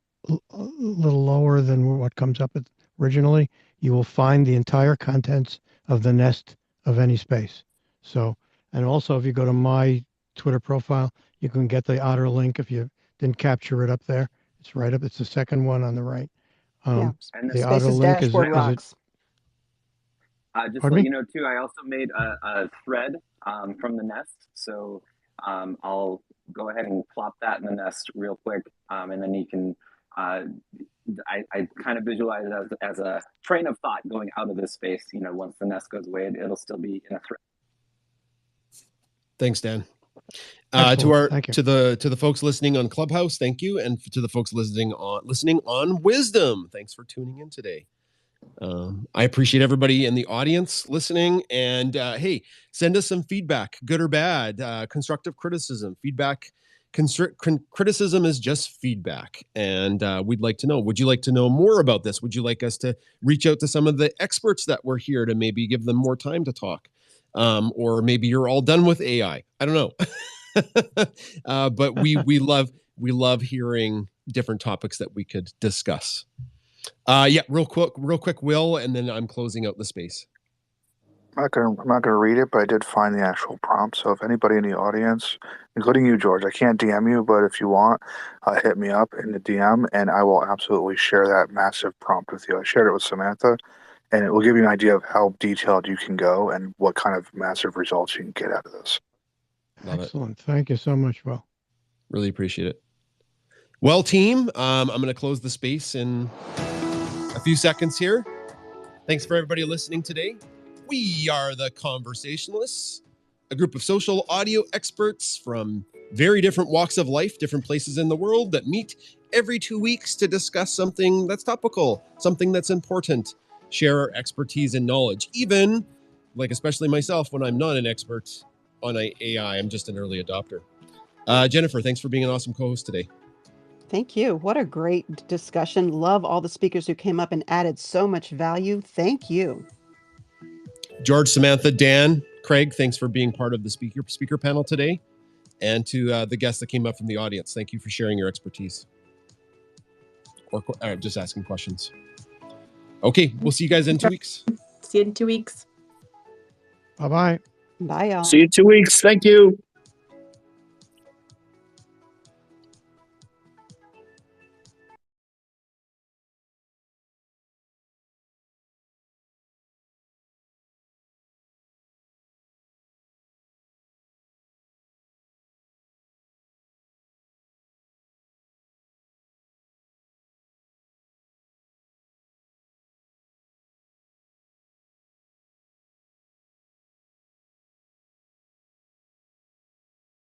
little lower than what comes up originally, you will find the entire contents of the nest of any space. So, and also if you go to my Twitter profile, you can get the Otter link if you didn't capture it up there. It's right up. It's the second one on the right. Yeah. And The Otter Space's link dashboard rocks. just to Pardon let me? you know too, I also made a thread from the nest. So I'll go ahead and plop that in the nest real quick, and then you can. I kind of visualize it as a train of thought going out of this space. You know, once the nest goes away, it'll still be in a thread. Thanks, Dan. Excellent. Thank you. To the folks listening on Clubhouse, thank you, and to the folks listening on Wisdom, thanks for tuning in today. I appreciate everybody in the audience listening, and hey, send us some feedback, good or bad, constructive criticism. Feedback, criticism is just feedback, and we'd like to know. Would you like to know more about this? Would you like us to reach out to some of the experts that were here to maybe give them more time to talk? Or maybe you're all done with AI. I don't know. But we love hearing different topics that we could discuss. Yeah, real quick, Will, and then I'm closing out the space. I'm not gonna read it, but I did find the actual prompt. So if anybody in the audience, including you, George, I can't DM you, but if you want, hit me up in the DM, and I will absolutely share that massive prompt with you. I shared it with Samantha, and it will give you an idea of how detailed you can go and what kind of massive results you can get out of this. Love Excellent. Thank you so much, Will. Really appreciate it. Well, team, I'm going to close the space in a few seconds here. Thanks for everybody listening today. We are the Conversationalists, a group of social audio experts from very different walks of life, different places in the world, that meet every 2 weeks to discuss something that's topical, something that's important, share our expertise and knowledge, even, like especially myself, when I'm not an expert on AI, I'm just an early adopter. Jennifer, thanks for being an awesome co-host today. Thank you. What a great discussion. Love all the speakers who came up and added so much value. Thank you. George, Samantha, Dan, Craig, thanks for being part of the speaker panel today. And to the guests that came up from the audience, thank you for sharing your expertise. Or just asking questions. Okay, we'll see you guys in 2 weeks. See you in 2 weeks. Bye-bye. Bye, y'all. See you in 2 weeks. Thank you.